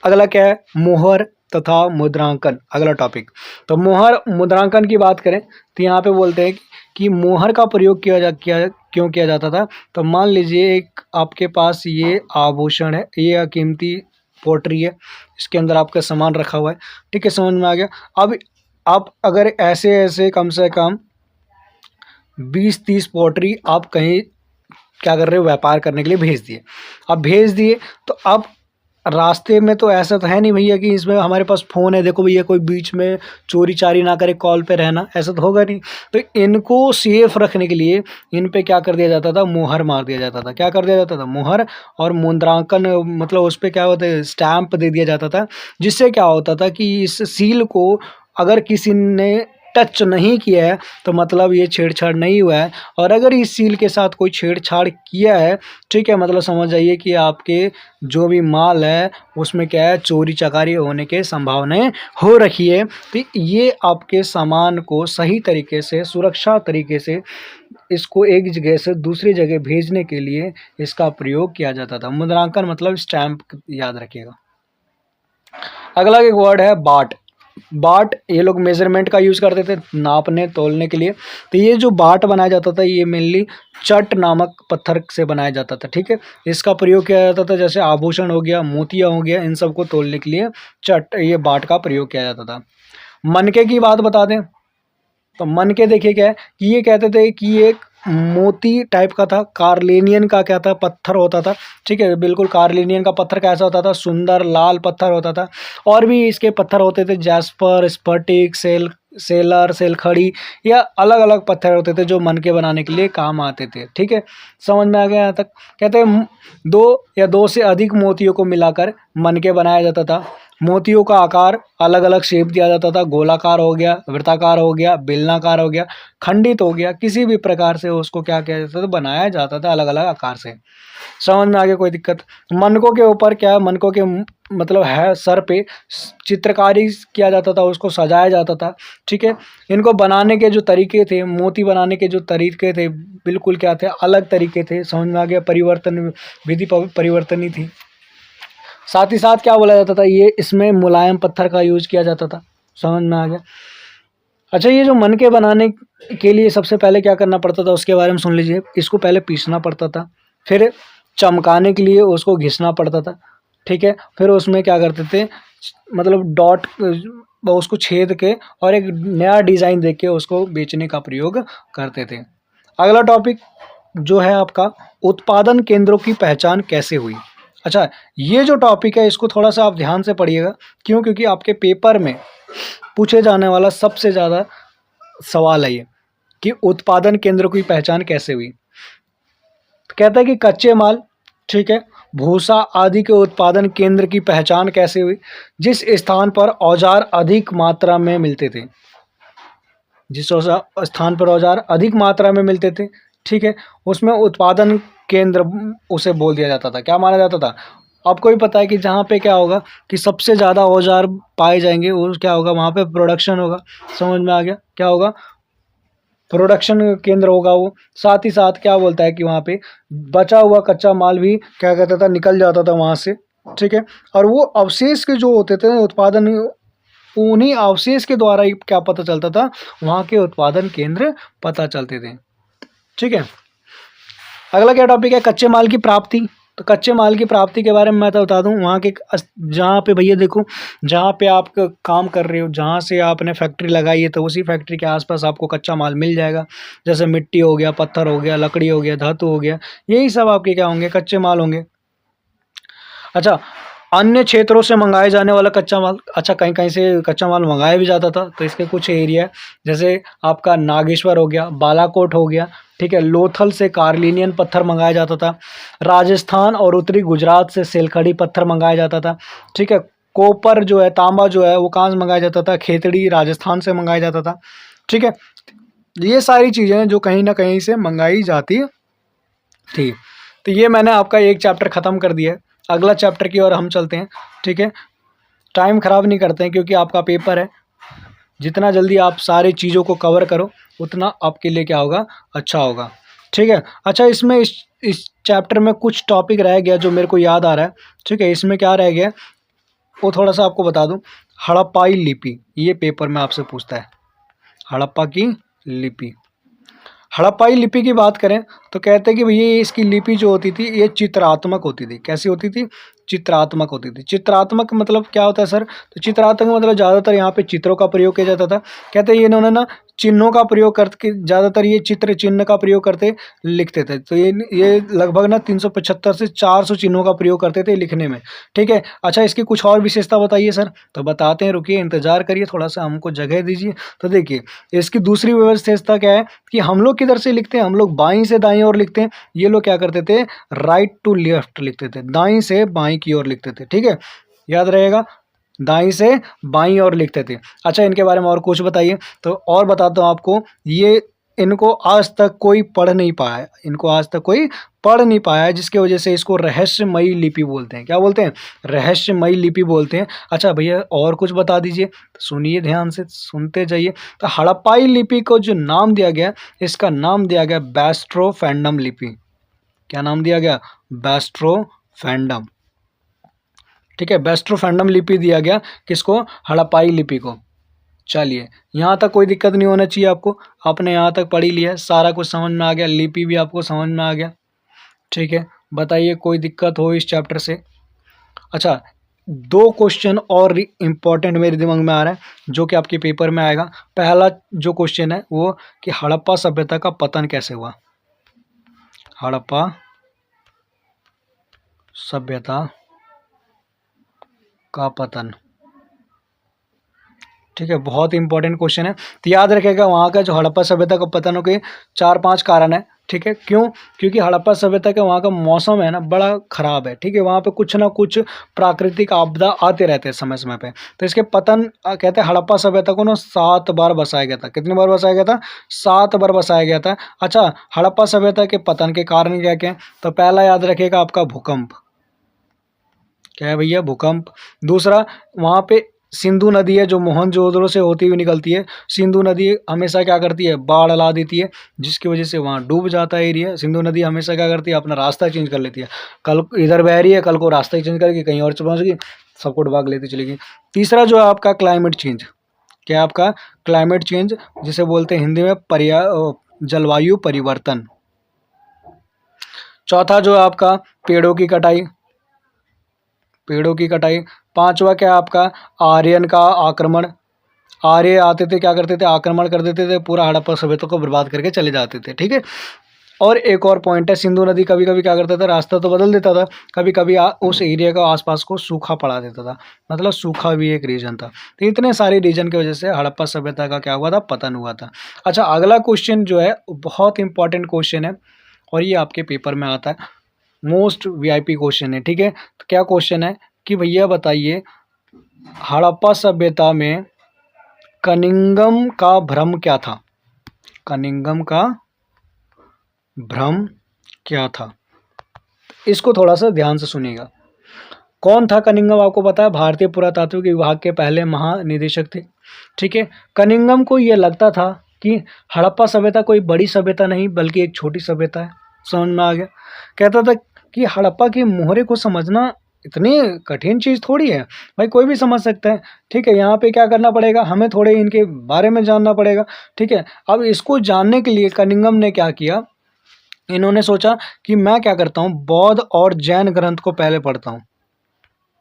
अगला क्या है? मोहर तथा मुद्रांकन। अगला टॉपिक, तो मोहर मुद्रांकन की बात करें तो यहाँ पे बोलते हैं कि मोहर का प्रयोग क्यों किया जाता था? तो मान लीजिए एक आपके पास ये आभूषण है, ये कीमती पोट्री है, इसके अंदर आपका सामान रखा हुआ है, ठीक है, समझ में आ गया। अब आप अगर ऐसे ऐसे कम से कम 20-30 पोट्री आप कहीं क्या कर रहे हो? व्यापार करने के लिए भेज दिए। अब भेज दिए तो अब रास्ते में तो ऐसा तो है नहीं भैया कि इसमें हमारे पास फ़ोन है, देखो भैया कोई बीच में चोरी चारी ना करे, कॉल पे रहना, ऐसा तो होगा नहीं। तो इनको सेफ रखने के लिए इन पे क्या कर दिया जाता था? मोहर मार दिया जाता था। क्या कर दिया जाता था? मोहर और मुद्रांकन, मतलब उस पर क्या होता है? स्टैंप दे दिया जाता था, जिससे क्या होता था कि इस सील को अगर किसी ने टच नहीं किया है तो मतलब ये छेड़छाड़ नहीं हुआ है। और अगर इस सील के साथ कोई छेड़छाड़ किया है, ठीक है, मतलब समझ जाइए कि आपके जो भी माल है उसमें क्या है, चोरी चकारी होने के संभावनाएं हो रखी है। तो ये आपके सामान को सही तरीके से, सुरक्षा तरीके से इसको एक जगह से दूसरी जगह भेजने के लिए इसका प्रयोग किया जाता था। मुद्रांकन मतलब स्टैंप, याद रखिएगा। अगला एक वर्ड है बाट। बाट, ये लोग मेजरमेंट का यूज़ करते थे, नापने तोलने के लिए। तो ये जो बाट बनाया जाता था ये मेनली चट नामक पत्थर से बनाया जाता था, ठीक है। इसका प्रयोग किया जाता था जैसे आभूषण हो गया, मोतिया हो गया, इन सब को तोलने के लिए ये बाट का प्रयोग किया जाता था। मनके की बात बता दें तो मनके देखिए क्या है कि ये कहते थे कि एक मोती टाइप का था, कार्लेनियन का क्या था, पत्थर होता था, ठीक है। बिल्कुल कार्लेनियन का पत्थर कैसा होता था, सुंदर लाल पत्थर होता था। और भी इसके पत्थर होते थे, जैस्पर, स्फटिक, सेलर, सेलखड़ी, या अलग अलग पत्थर होते थे जो मनके बनाने के लिए काम आते थे, ठीक है। समझ में आ गया यहाँ तक। कहते हैं 2 या 2 से अधिक मोतियों को मिलाकर मनके बनाया जाता था। मोतियों का आकार अलग अलग शेप दिया जाता था, गोलाकार हो गया, वृत्ताकार हो गया, बेलनाकार हो गया, खंडित हो गया, किसी भी प्रकार से उसको क्या किया जाता था, बनाया जाता था अलग अलग आकार से। समझ में आ गया, कोई दिक्कत। मनकों के ऊपर क्या है, मनकों के मतलब है सर पे चित्रकारी किया जाता था, उसको सजाया जाता था, ठीक है। इनको बनाने के जो तरीके थे, मोती बनाने के जो तरीके थे, बिल्कुल क्या थे, अलग तरीके थे। समझ में आ गया, परिवर्तन विधि परिवर्तनी थी। साथ ही साथ क्या बोला जाता था, ये इसमें मुलायम पत्थर का यूज किया जाता था। समझ में आ गया। अच्छा, ये जो मनके बनाने के लिए सबसे पहले क्या करना पड़ता था उसके बारे में सुन लीजिए। इसको पहले पीसना पड़ता था, फिर चमकाने के लिए उसको घिसना पड़ता था, ठीक है। फिर उसमें क्या करते थे, मतलब डॉट उसको छेद के और एक नया डिज़ाइन दे के उसको बेचने का प्रयोग करते थे। अगला टॉपिक जो है आपका, उत्पादन केंद्रों की पहचान कैसे हुई। अच्छा, ये जो टॉपिक है इसको थोड़ा सा आप ध्यान से पढ़िएगा। क्यों? क्योंकि आपके पेपर में पूछे जाने वाला सबसे ज़्यादा सवाल है ये कि उत्पादन केंद्रों की पहचान कैसे हुई। कहता है कि कच्चे माल, ठीक है, भूसा आदि के उत्पादन केंद्र की पहचान कैसे हुई। जिस स्थान पर औजार अधिक मात्रा में मिलते थे, जिस स्थान पर औजार अधिक मात्रा में मिलते थे, ठीक है, उसमें उत्पादन केंद्र उसे बोल दिया जाता था। क्या माना जाता था? आपको भी पता है कि जहाँ पे क्या होगा कि सबसे ज़्यादा औजार पाए जाएंगे वो क्या होगा, वहाँ पे प्रोडक्शन होगा। समझ में आ गया, क्या होगा, प्रोडक्शन केंद्र होगा वो। साथ ही साथ क्या बोलता है कि वहाँ पे बचा हुआ कच्चा माल भी क्या कहता था, निकल जाता था वहाँ से, ठीक है। और वो अवशेष के जो होते थे उत्पादन, उन्हीं अवशेष के द्वारा ही क्या पता चलता था, वहाँ के उत्पादन केंद्र पता चलते थे, ठीक है। अगला क्या टॉपिक है, कच्चे माल की प्राप्ति। तो कच्चे माल की प्राप्ति के बारे में मैं तो बता दूं, वहाँ के जहाँ पे भैया देखो, जहाँ पे आप काम कर रहे हो, जहाँ से आपने फैक्ट्री लगाई है, तो उसी फैक्ट्री के आसपास आपको कच्चा माल मिल जाएगा। जैसे मिट्टी हो गया, पत्थर हो गया, लकड़ी हो गया, धातु हो गया, यही सब आपके क्या होंगे, कच्चे माल होंगे। अच्छा, अन्य क्षेत्रों से मंगाए जाने वाला कच्चा माल। अच्छा, कहीं कहीं से कच्चा माल मंगाया भी जाता था, तो इसके कुछ एरिया जैसे आपका नागेश्वर हो गया, बालाकोट हो गया, ठीक है। लोथल से कार्लिनियन पत्थर मंगाया जाता था। राजस्थान और उत्तरी गुजरात से सेलखड़ी पत्थर मंगाया जाता था, ठीक है। कोपर जो है, तांबा जो है, वो कहाँ से मंगाया जाता था, खेतड़ी राजस्थान से मंगाया जाता था, ठीक है। ये सारी चीज़ें जो कहीं ना कहीं से मंगाई जाती थी। तो ये मैंने आपका एक चैप्टर ख़त्म कर दिया है। अगला चैप्टर की ओर हम चलते हैं, ठीक है। टाइम ख़राब नहीं करते हैं क्योंकि आपका पेपर है। जितना जल्दी आप सारी चीज़ों को कवर करो उतना आपके लिए क्या होगा, अच्छा होगा, ठीक है। अच्छा, इसमें इस चैप्टर में कुछ टॉपिक रह गया जो मेरे को याद आ रहा है, ठीक है। इसमें क्या रह गया वो थोड़ा सा आपको बता दूं। हड़प्पाई लिपि, ये पेपर में आपसे पूछता है, हड़प्पा की लिपि। हड़प्पाई लिपि की बात करें तो कहते हैं कि भैया इसकी लिपि जो होती थी ये चित्रात्मक होती थी। कैसी होती थी? चित्रात्मक होती थी। चित्रात्मक मतलब क्या होता है सर? तो चित्रात्मक मतलब ज़्यादातर यहाँ पे चित्रों का प्रयोग किया जाता था। कहते हैं इन्होंने ना चिन्हों का प्रयोग करके, ज़्यादातर ये चित्र चिन्ह का प्रयोग करते लिखते थे। तो ये लगभग ना 375 से 400 चिन्हों का प्रयोग करते थे लिखने में, ठीक है। अच्छा, इसकी कुछ और विशेषता बताइए सर। तो बताते हैं, रुकिए, इंतजार करिए, थोड़ा सा हमको जगह दीजिए। तो देखिए, इसकी दूसरी विशेषता क्या है कि हम लोग किधर से लिखते हैं, हम लोग बाईं से दाईं ओर लिखते हैं। ये लोग क्या करते थे, राइट टू लेफ्ट लिखते थे, दाईं से बाईं की ओर लिखते थे, ठीक है, याद रहेगा। दाईं से बाईं ओर लिखते थे। अच्छा, इनके बारे में और कुछ बताइए। तो और बताता हूँ आपको, ये इनको आज तक कोई पढ़ नहीं पाया है, इनको आज तक कोई पढ़ नहीं पाया है, जिसकी वजह से इसको रहस्यमयी लिपि बोलते हैं। क्या बोलते हैं? रहस्यमयी लिपि बोलते हैं। अच्छा भैया, और कुछ बता दीजिए। तो सुनिए, ध्यान से सुनते जाइए। तो हड़प्पाई लिपि को जो नाम दिया गया, इसका नाम दिया गया बैस्ट्रोफेंडम लिपि। क्या नाम दिया गया? बैस्ट्रोफेंडम। ठीक है, बैस्ट्रोफेंडम लिपि दिया गया किसको? हड़प्पाई लिपि को। चलिए, यहाँ तक कोई दिक्कत नहीं होना चाहिए आपको। आपने यहाँ तक पढ़ ही लिया, सारा कुछ समझ में आ गया, लिपि भी आपको समझ में आ गया। ठीक है, बताइए कोई दिक्कत हो इस चैप्टर से। अच्छा, दो क्वेश्चन और इम्पोर्टेंट मेरे दिमाग में आ रहा है, जो कि आपके पेपर में आएगा। पहला जो क्वेश्चन है वो कि हड़प्पा सभ्यता का पतन कैसे हुआ। हड़प्पा सभ्यता का पतन। ठीक है, बहुत इंपॉर्टेंट क्वेश्चन है। तो याद रखेगा, वहाँ का जो हड़प्पा सभ्यता का पतन के 4-5 कारण है। ठीक है, क्यों? क्योंकि हड़प्पा सभ्यता का वहाँ का मौसम है ना, बड़ा खराब है। ठीक है, वहाँ पे कुछ ना कुछ प्राकृतिक आपदा आते रहते हैं समय समय पे। तो इसके पतन कहते हैं, हड़प्पा सभ्यता को ना 7 बार बसाया गया था। कितनी बार बसाया गया था? 7 बार बसाया गया था। अच्छा, हड़प्पा सभ्यता के पतन के कारण क्या क्या? तो पहला याद रखिएगा आपका भूकंप। क्या है भैया? भूकंप। दूसरा, वहाँ पे सिंधु नदी है जो मोहनजोदड़ो से होती हुई निकलती है। सिंधु नदी हमेशा क्या करती है? बाढ़ ला देती है, जिसकी वजह से वहाँ डूब जाता है एरिया। सिंधु नदी हमेशा क्या करती है? अपना रास्ता चेंज कर लेती है। कल इधर बह रही है, कल को रास्ता ही चेंज करके कहीं और पहुँच गई, सबको डुबा के लेती चलेगी। तीसरा जो है आपका क्लाइमेट चेंज। क्या है आपका? क्लाइमेट चेंज, जिसे बोलते हैं हिंदी में जलवायु परिवर्तन। चौथा जो है आपका पेड़ों की कटाई। पेड़ों की कटाई। पांचवा क्या है आपका? आर्यन का आक्रमण। आर्य आते थे, क्या करते थे? आक्रमण कर देते थे, पूरा हड़प्पा सभ्यता को बर्बाद करके चले जाते थे। ठीक है, और एक और पॉइंट है, सिंधु नदी कभी कभी क्या करता था? रास्ता तो बदल देता था, कभी कभी उस एरिया का आसपास को सूखा पड़ा देता था। मतलब सूखा भी एक रीजन था। तो इतने सारे रीजन की वजह से हड़प्पा सभ्यता का क्या हुआ था? पतन हुआ था। अच्छा, अगला क्वेश्चन जो है बहुत इंपॉर्टेंट क्वेश्चन है, और ये आपके पेपर में आता है, मोस्ट वीआईपी क्वेश्चन है। ठीक है, तो क्या क्वेश्चन है कि भैया बताइए, हड़प्पा सभ्यता में कनिंगम का भ्रम क्या था? कनिंगम का भ्रम क्या था? इसको थोड़ा सा ध्यान से सुनिएगा। कौन था कनिंगम? आपको पता है, भारतीय पुरातात्विक विभाग के पहले महानिदेशक थे। ठीक है, कनिंगम को यह लगता था कि हड़प्पा सभ्यता कोई बड़ी सभ्यता नहीं बल्कि एक छोटी सभ्यता है। समझ में आ गया? कहता था कि हड़प्पा के मोहरे को समझना इतनी कठिन चीज़ थोड़ी है, भाई कोई भी समझ सकता है। ठीक है, यहाँ पे क्या करना पड़ेगा? हमें थोड़े इनके बारे में जानना पड़ेगा। ठीक है, अब इसको जानने के लिए कनिंगम ने क्या किया, इन्होंने सोचा कि मैं क्या करता हूँ, बौद्ध और जैन ग्रंथ को पहले पढ़ता हूँ।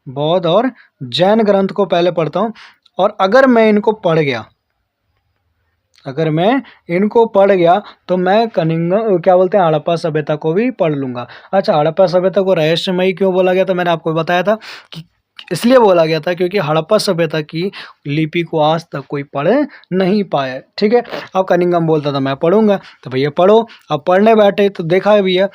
बौद्ध और जैन ग्रंथ को पहले पढ़ता हूँ, और अगर मैं इनको पढ़ गया, अगर मैं इनको पढ़ गया तो मैं कनिंगम क्या बोलते हैं, हड़प्पा सभ्यता को भी पढ़ लूंगा। अच्छा, हड़प्पा सभ्यता को रहस्यमयी क्यों बोला गया था? मैंने आपको बताया था कि इसलिए बोला गया था क्योंकि हड़प्पा सभ्यता की लिपि को आज तक कोई पढ़ नहीं पाया। ठीक है, अब कनिंगम बोलता था मैं पढ़ूंगा, तो भैया पढ़ो। अब पढ़ने बैठे तो देखा है भैया,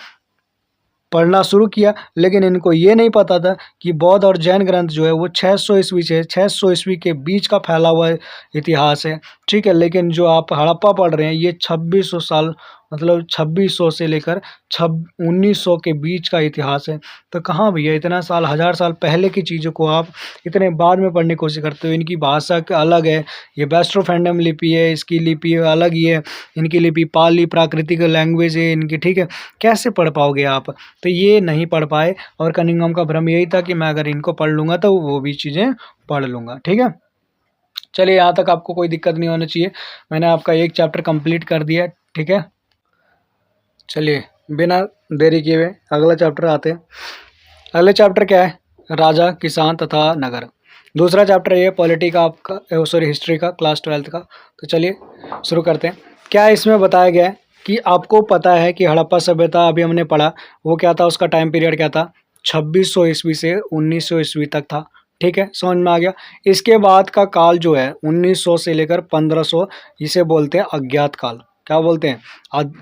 पढ़ना शुरू किया, लेकिन इनको ये नहीं पता था कि बौद्ध और जैन ग्रंथ जो है वो 600 ईस्वी से 600 ईस्वी के बीच का फैला हुआ इतिहास है। ठीक है, लेकिन जो आप हड़प्पा पढ़ रहे हैं ये 2600 साल, मतलब 2600 से लेकर 1900 के बीच का इतिहास है। तो कहाँ भैया, इतना साल, 1000 साल पहले की चीज़ों को आप इतने बाद में पढ़ने की कोशिश करते हो। इनकी भाषा अलग है, ये बैस्ट्रोफेंडम लिपि है, इसकी लिपि अलग ही है। इनकी लिपि पाली प्राकृतिक लैंग्वेज है इनकी। ठीक है, कैसे पढ़ पाओगे आप? तो ये नहीं पढ़ पाए, और कनिंगम का भ्रम यही था कि मैं अगर इनको पढ़ लूँगा तो वो भी चीज़ें पढ़ लूँगा। ठीक है, चलिए यहाँ तक आपको कोई दिक्कत नहीं होना चाहिए। मैंने आपका एक चैप्टर कंप्लीट कर दिया। ठीक है, चलिए बिना देरी किए हुए अगला चैप्टर आते हैं। अगले चैप्टर क्या है? राजा, किसान तथा नगर। दूसरा चैप्टर ये पॉलिटी का आपका, सॉरी हिस्ट्री का, क्लास 12th का। तो चलिए शुरू करते हैं। क्या इसमें बताया गया है कि आपको पता है कि हड़प्पा सभ्यता अभी हमने पढ़ा, वो क्या था, उसका टाइम पीरियड क्या था? 2600 ईस्वी से 1900 ईस्वी तक था। ठीक है, समझ में आ गया। इसके बाद का काल जो है 1900 से लेकर 1500, इसे बोलते हैं अज्ञात काल। क्या बोलते हैं?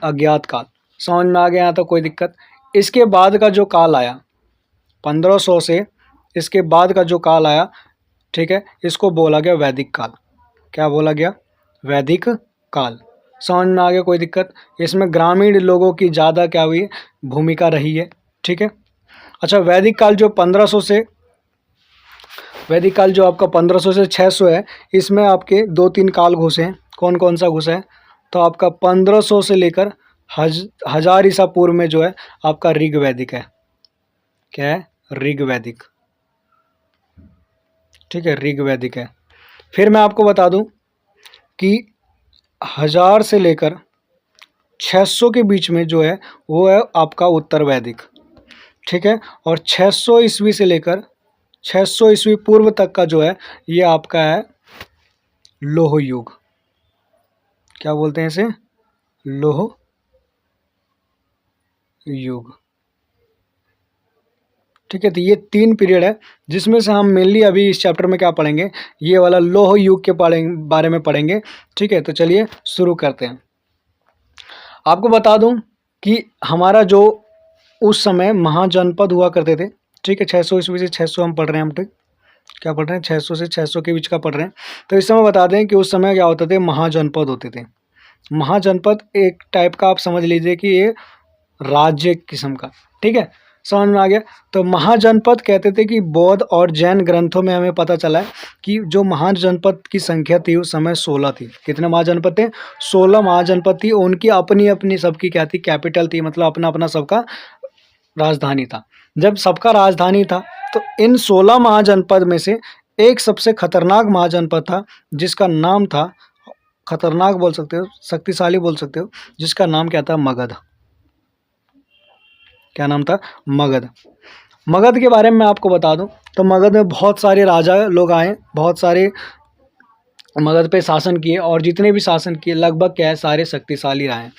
अज्ञात काल। समझ में आ गया यहाँ तो कोई दिक्कत? इसके बाद का जो काल आया 1500 से, इसके बाद का जो काल आया, ठीक है, इसको बोला गया वैदिक काल। क्या बोला गया? वैदिक काल। समझ में आ गया? कोई दिक्कत? इसमें ग्रामीण लोगों की ज़्यादा क्या हुई भूमिका रही है। ठीक है। अच्छा, वैदिक काल जो 1500 से, वैदिक काल जो आपका 1500 से 600 है, इसमें आपके 2-3 काल घुसे हैं। कौन कौन सा घुसा है? तो आपका 1500 से लेकर हजार ईसा पूर्व में जो है आपका ऋग वैदिक है। क्या है? ऋग वैदिक। ठीक है, ऋग वैदिक है। फिर मैं आपको बता दूं कि 1000 से लेकर 600 के बीच में जो है वो है आपका उत्तर वैदिक। ठीक है, और 600 ईस्वी से लेकर 600 ईस्वी पूर्व तक का जो है ये आपका है लोह युग। क्या बोलते हैं इसे? लोह युग। ठीक है, तो ये 3 पीरियड है जिसमें से हम मेनली अभी इस चैप्टर में क्या पढ़ेंगे, ये वाला लोह युग के बारे में पढ़ेंगे। ठीक है, तो चलिए शुरू करते हैं। आपको बता दूं कि हमारा जो उस समय महाजनपद हुआ करते थे। ठीक है, 600 ईस्वी से 600 हम पढ़ रहे हैं। हम ठीक क्या पढ़ रहे हैं? 600 से 600 के बीच का पढ़ रहे हैं। तो इस समय बता दें कि उस समय क्या होते थे, महाजनपद होते थे। महाजनपद एक टाइप का आप समझ लीजिए कि ये राज्य किस्म का। ठीक है, समझ में आ गया? तो महाजनपद कहते थे कि बौद्ध और जैन ग्रंथों में हमें पता चला है कि जो महाजनपद की संख्या थी उस समय 16 थी। कितने महाजनपद थे? 16 महाजनपद थी। उनकी अपनी अपनी सबकी क्या थी? कैपिटल थी, मतलब अपना अपना सबका राजधानी था। जब सबका राजधानी था तो इन 16 महाजनपद में से एक सबसे खतरनाक महाजनपद था जिसका नाम था, खतरनाक बोल सकते हो, शक्तिशाली बोल सकते हो, जिसका नाम क्या था? मगध। क्या नाम था? मगध। मगध के बारे में मैं आपको बता दूं तो मगध में बहुत सारे राजा लोग आए, बहुत सारे मगध पे शासन किए, और जितने भी शासन किए लगभग क्या है, सारे शक्तिशाली रहे हैं।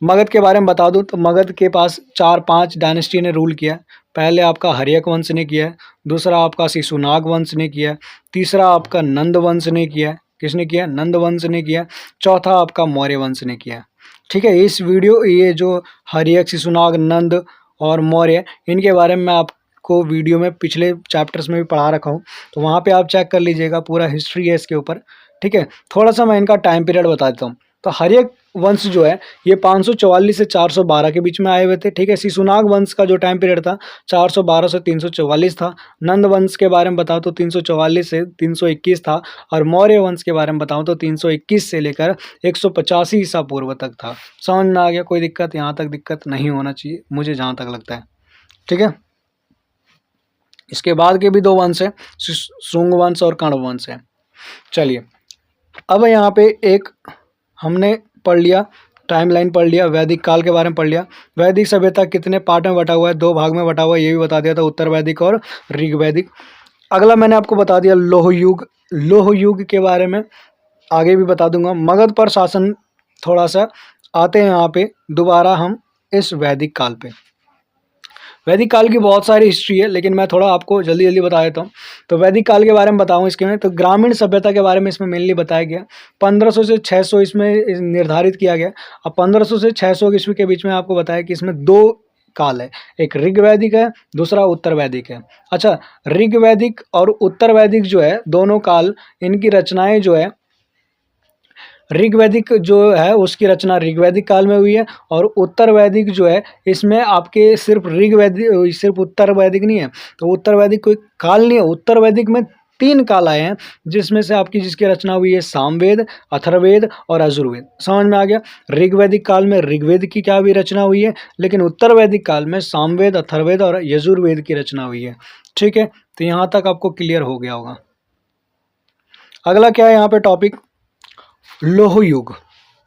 मगध के बारे में बता दूं तो मगध के पास 4-5 डायनेस्टी ने रूल किया। पहले आपका हर्यक वंश ने किया, दूसरा आपका शिशुनाग वंश ने किया, तीसरा आपका नंद वंश ने किया। किसने किया? नंद वंश ने किया। चौथा आपका मौर्य वंश ने किया। ठीक है, इस वीडियो ये जो हर्यक, शिशुनाग, नंद और मौर्य, इनके बारे में मैं आपको वीडियो में पिछले चैप्टर्स में भी पढ़ा रखा हूँ, तो वहाँ पे आप चेक कर लीजिएगा, पूरा हिस्ट्री है इसके ऊपर। ठीक है, थोड़ा सा मैं इनका टाइम पीरियड बता देता हूँ। तो हर्यक वंश जो है ये 544 से 412 के बीच में आए हुए थे। ठीक है, शिशुनाग वंश का जो टाइम पीरियड था 412 से 344 था। नंद वंश के बारे में बताऊँ तो 344 से 321 था। और मौर्य वंश के बारे में बताऊँ तो 321 से लेकर 185 ईसा पूर्व तक था। समझ में आ गया? कोई दिक्कत? यहाँ तक दिक्कत नहीं होना चाहिए मुझे जहाँ तक लगता है। ठीक है, इसके बाद के भी 2 वंश है, शुंग वंश और कण्व वंश है। चलिए, अब यहाँ पे एक हमने पढ़ लिया, टाइमलाइन पढ़ लिया, वैदिक काल के बारे में पढ़ लिया। वैदिक सभ्यता कितने पार्ट में बटा हुआ है? 2 भाग में बटा हुआ है, ये भी बता दिया था, उत्तर वैदिक और ऋग वैदिक। अगला मैंने आपको बता दिया लोह युग। लोह युग के बारे में आगे भी बता दूंगा। मगध पर शासन, थोड़ा सा आते हैं यहाँ पे दोबारा हम इस वैदिक काल पे। वैदिक काल की बहुत सारी हिस्ट्री है, लेकिन मैं थोड़ा आपको जल्दी जल्दी बता देता हूँ। तो वैदिक काल के बारे में बताऊँ इसके में, तो ग्रामीण सभ्यता के बारे में इसमें मेनली बताया गया। 1500 से 600 इसमें निर्धारित किया गया। अब 1500 से 600 ईस्वी के बीच में आपको बताया कि इसमें 2 काल है, एक ऋग वैदिक है, दूसरा उत्तर वैदिक है। अच्छा, ऋग वैदिक और उत्तर वैदिक जो है दोनों काल, इनकी रचनाएं जो है, ऋग्वैदिक जो है उसकी रचना ऋग्वैदिक काल में हुई है, और उत्तर वैदिक जो है इसमें आपके सिर्फ ऋग्वैदिक, सिर्फ उत्तर वैदिक नहीं है। तो उत्तर वैदिक कोई काल नहीं है, उत्तर वैदिक में 3 काल आए हैं, जिसमें से आपकी जिसकी रचना हुई है सामवेद, अथर्ववेद और यजुर्वेद। समझ में आ गया? ऋग्वैदिक काल में ऋग्वेद की क्या भी रचना हुई है, लेकिन उत्तर वैदिक काल में सामवेद, अथर्ववेद और यजुर्वेद की रचना हुई है। ठीक है, तो यहाँ तक आपको क्लियर हो गया होगा। अगला क्या है यहाँ पे टॉपिक? लोह युग।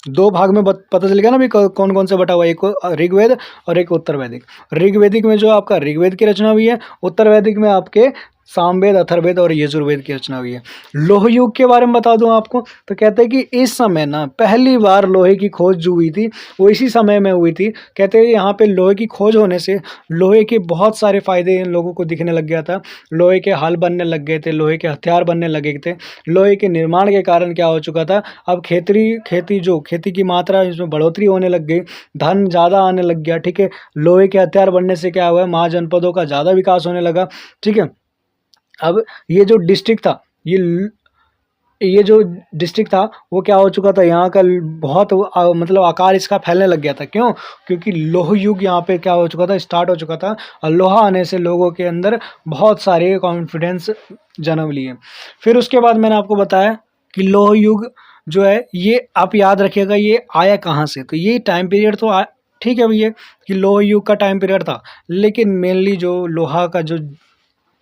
2 भाग में पता चल गया ना भी कौन कौन से बटा हुआ है, एक ऋग्वेद और एक उत्तर वैदिक। ऋग्वेदिक में जो आपका ऋग्वेद की रचना हुई है, उत्तर वैदिक में आपके सामवेद, अथर्ववेद और यजुर्वेद की रचना हुई है। लोह युग के बारे में बता दूं आपको, तो कहते हैं कि इस समय ना पहली बार लोहे की खोज जो हुई थी वो इसी समय में हुई थी। कहते हैं यहाँ पे लोहे की खोज होने से लोहे के बहुत सारे फायदे इन लोगों को दिखने लग गया था। लोहे के हल बनने लग गए थे, लोहे के हथियार बनने लगे थे। लोहे के निर्माण के कारण क्या हो चुका था, अब खेती की मात्रा इसमें बढ़ोतरी होने लग गई, धन ज़्यादा आने लग गया। ठीक है, लोहे के हथियार बनने से क्या हुआ, महाजनपदों का ज़्यादा विकास होने लगा। ठीक है, अब ये जो डिस्ट्रिक्ट था, ये जो डिस्ट्रिक्ट था वो क्या हो चुका था, यहाँ का बहुत मतलब आकार इसका फैलने लग गया था। क्यों? क्योंकि लोह युग यहाँ पे क्या हो चुका था, स्टार्ट हो चुका था, और लोहा आने से लोगों के अंदर बहुत सारे कॉन्फिडेंस जन्म लिए। फिर उसके बाद मैंने आपको बताया कि लोह युग जो है ये आप याद रखिएगा ये आया कहाँ से। तो ये टाइम पीरियड तो ठीक है भैया कि लोह युग का टाइम पीरियड था, लेकिन मेनली जो लोहा का जो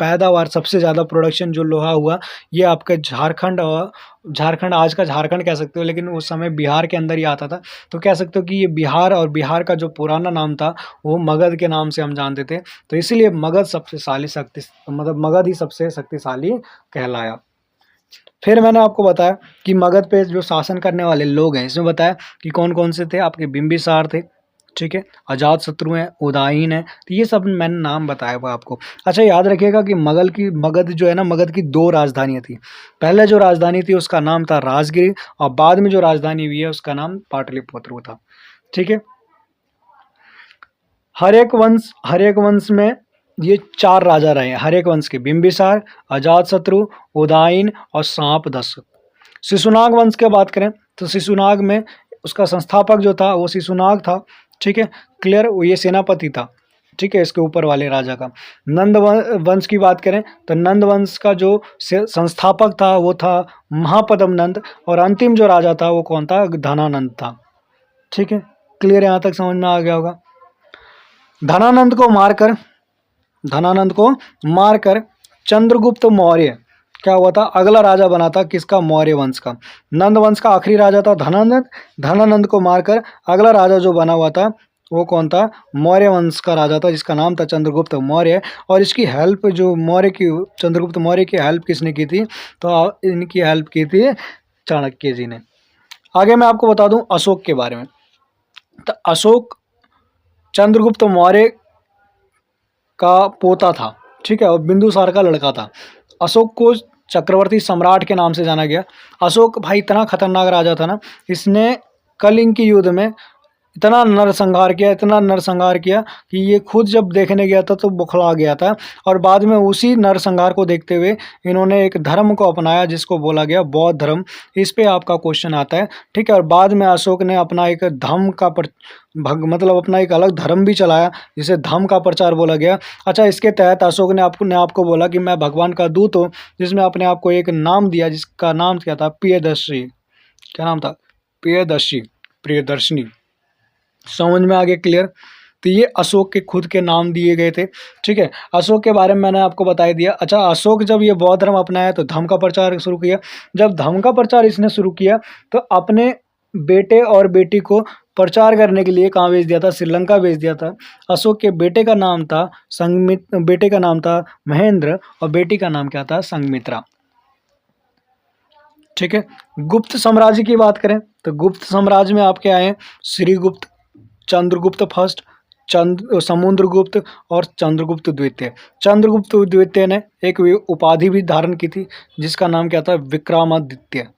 पैदावार सबसे ज़्यादा प्रोडक्शन जो लोहा हुआ ये आपका झारखंड, और झारखंड आज का झारखंड कह सकते हो, लेकिन उस समय बिहार के अंदर ही आता था। तो कह सकते हो कि ये बिहार, और बिहार का जो पुराना नाम था वो मगध के नाम से हम जानते थे। तो इसीलिए मगध सबसे मतलब मगध ही सबसे शक्तिशाली कहलाया। फिर मैंने आपको बताया कि मगध पे जो शासन करने वाले लोग हैं, इसमें बताया कि कौन कौन से थे। आपके बिंबिसार थे, ठीक है, अजातशत्रु हैं, उदयन है। तो ये सब मैंने नाम बताया हुआ आपको। अच्छा याद रखिएगा कि मगध जो है ना, मगध की 2 राजधानियाँ थी। पहले जो राजधानी थी उसका नाम था राजगिरी, और बाद में जो राजधानी हुई है उसका नाम पाटलिपुत्र था। ठीक है, हर एक वंश में ये 4 राजा रहे हैं। हर एक वंश के बिंबिसार, अजातशत्रु, उदयन और शांपदशक। शिशुनाग वंश की बात करें तो शिशुनाग में उसका संस्थापक जो था वो शिशुनाग था। ठीक है, क्लियर, वो ये सेनापति था। ठीक है, इसके ऊपर वाले राजा का। नंद वंश की बात करें तो नंद वंश का जो संस्थापक था वो था महापद्म नंद, और अंतिम जो राजा था वो कौन था, धनानंद था। ठीक है, क्लियर, यहाँ तक समझ में आ गया होगा। धनानंद को मारकर चंद्रगुप्त मौर्य क्या हुआ था, अगला राजा बना था किसका, मौर्य वंश का। नंद वंश का आखिरी राजा था धनानंद। धनानंद को मारकर अगला राजा जो बना हुआ था वो कौन था, मौर्य वंश का राजा था जिसका नाम था चंद्रगुप्त मौर्य। और इसकी हेल्प जो चंद्रगुप्त मौर्य की हेल्प किसने की थी, तो इनकी हेल्प की थी चाणक्य जी ने। आगे मैं आपको बता दूं अशोक के बारे में। तो अशोक चंद्रगुप्त मौर्य का पोता था। ठीक है, और बिंदुसार का लड़का था। अशोक को चक्रवर्ती सम्राट के नाम से जाना गया। अशोक भाई इतना खतरनाक राजा था ना, इसने कलिंग की युद्ध में इतना नरसंहार किया कि ये खुद जब देखने गया था तो बौखला गया था। और बाद में उसी नरसंहार को देखते हुए इन्होंने एक धर्म को अपनाया जिसको बोला गया बौद्ध धर्म। इस पे आपका क्वेश्चन आता है। ठीक है, और बाद में अशोक ने अपना एक धम्म का मतलब अपना एक अलग धर्म भी चलाया जिसे धम्म का प्रचार बोला गया। अच्छा, इसके तहत अशोक ने आपको बोला कि मैं भगवान का दूत हूँ, जिसमें अपने आप को एक नाम दिया जिसका नाम क्या था, प्रियदर्शी। क्या नाम था, प्रियदर्शनी। समझ में आ गया, क्लियर। तो ये अशोक के खुद के नाम दिए गए थे। ठीक है, अशोक के बारे में मैंने आपको बता दिया। अच्छा, अशोक जब ये बौद्ध धर्म अपनाया तो धम्म का प्रचार शुरू किया। जब धम्म का प्रचार इसने शुरू किया तो अपने बेटे और बेटी को प्रचार करने के लिए कहाँ भेज दिया था, श्रीलंका भेज दिया था। अशोक के बेटे का नाम था महेंद्र, और बेटी का नाम क्या था, संघमित्रा। ठीक है, गुप्त साम्राज्य की बात करें तो गुप्त साम्राज्य में आपके आए श्रीगुप्त, चंद्रगुप्त फर्स्ट, समुद्रगुप्त और चंद्रगुप्त द्वितीय। चंद्रगुप्त द्वितीय ने एक उपाधि भी धारण की थी जिसका नाम क्या था, विक्रमादित्य।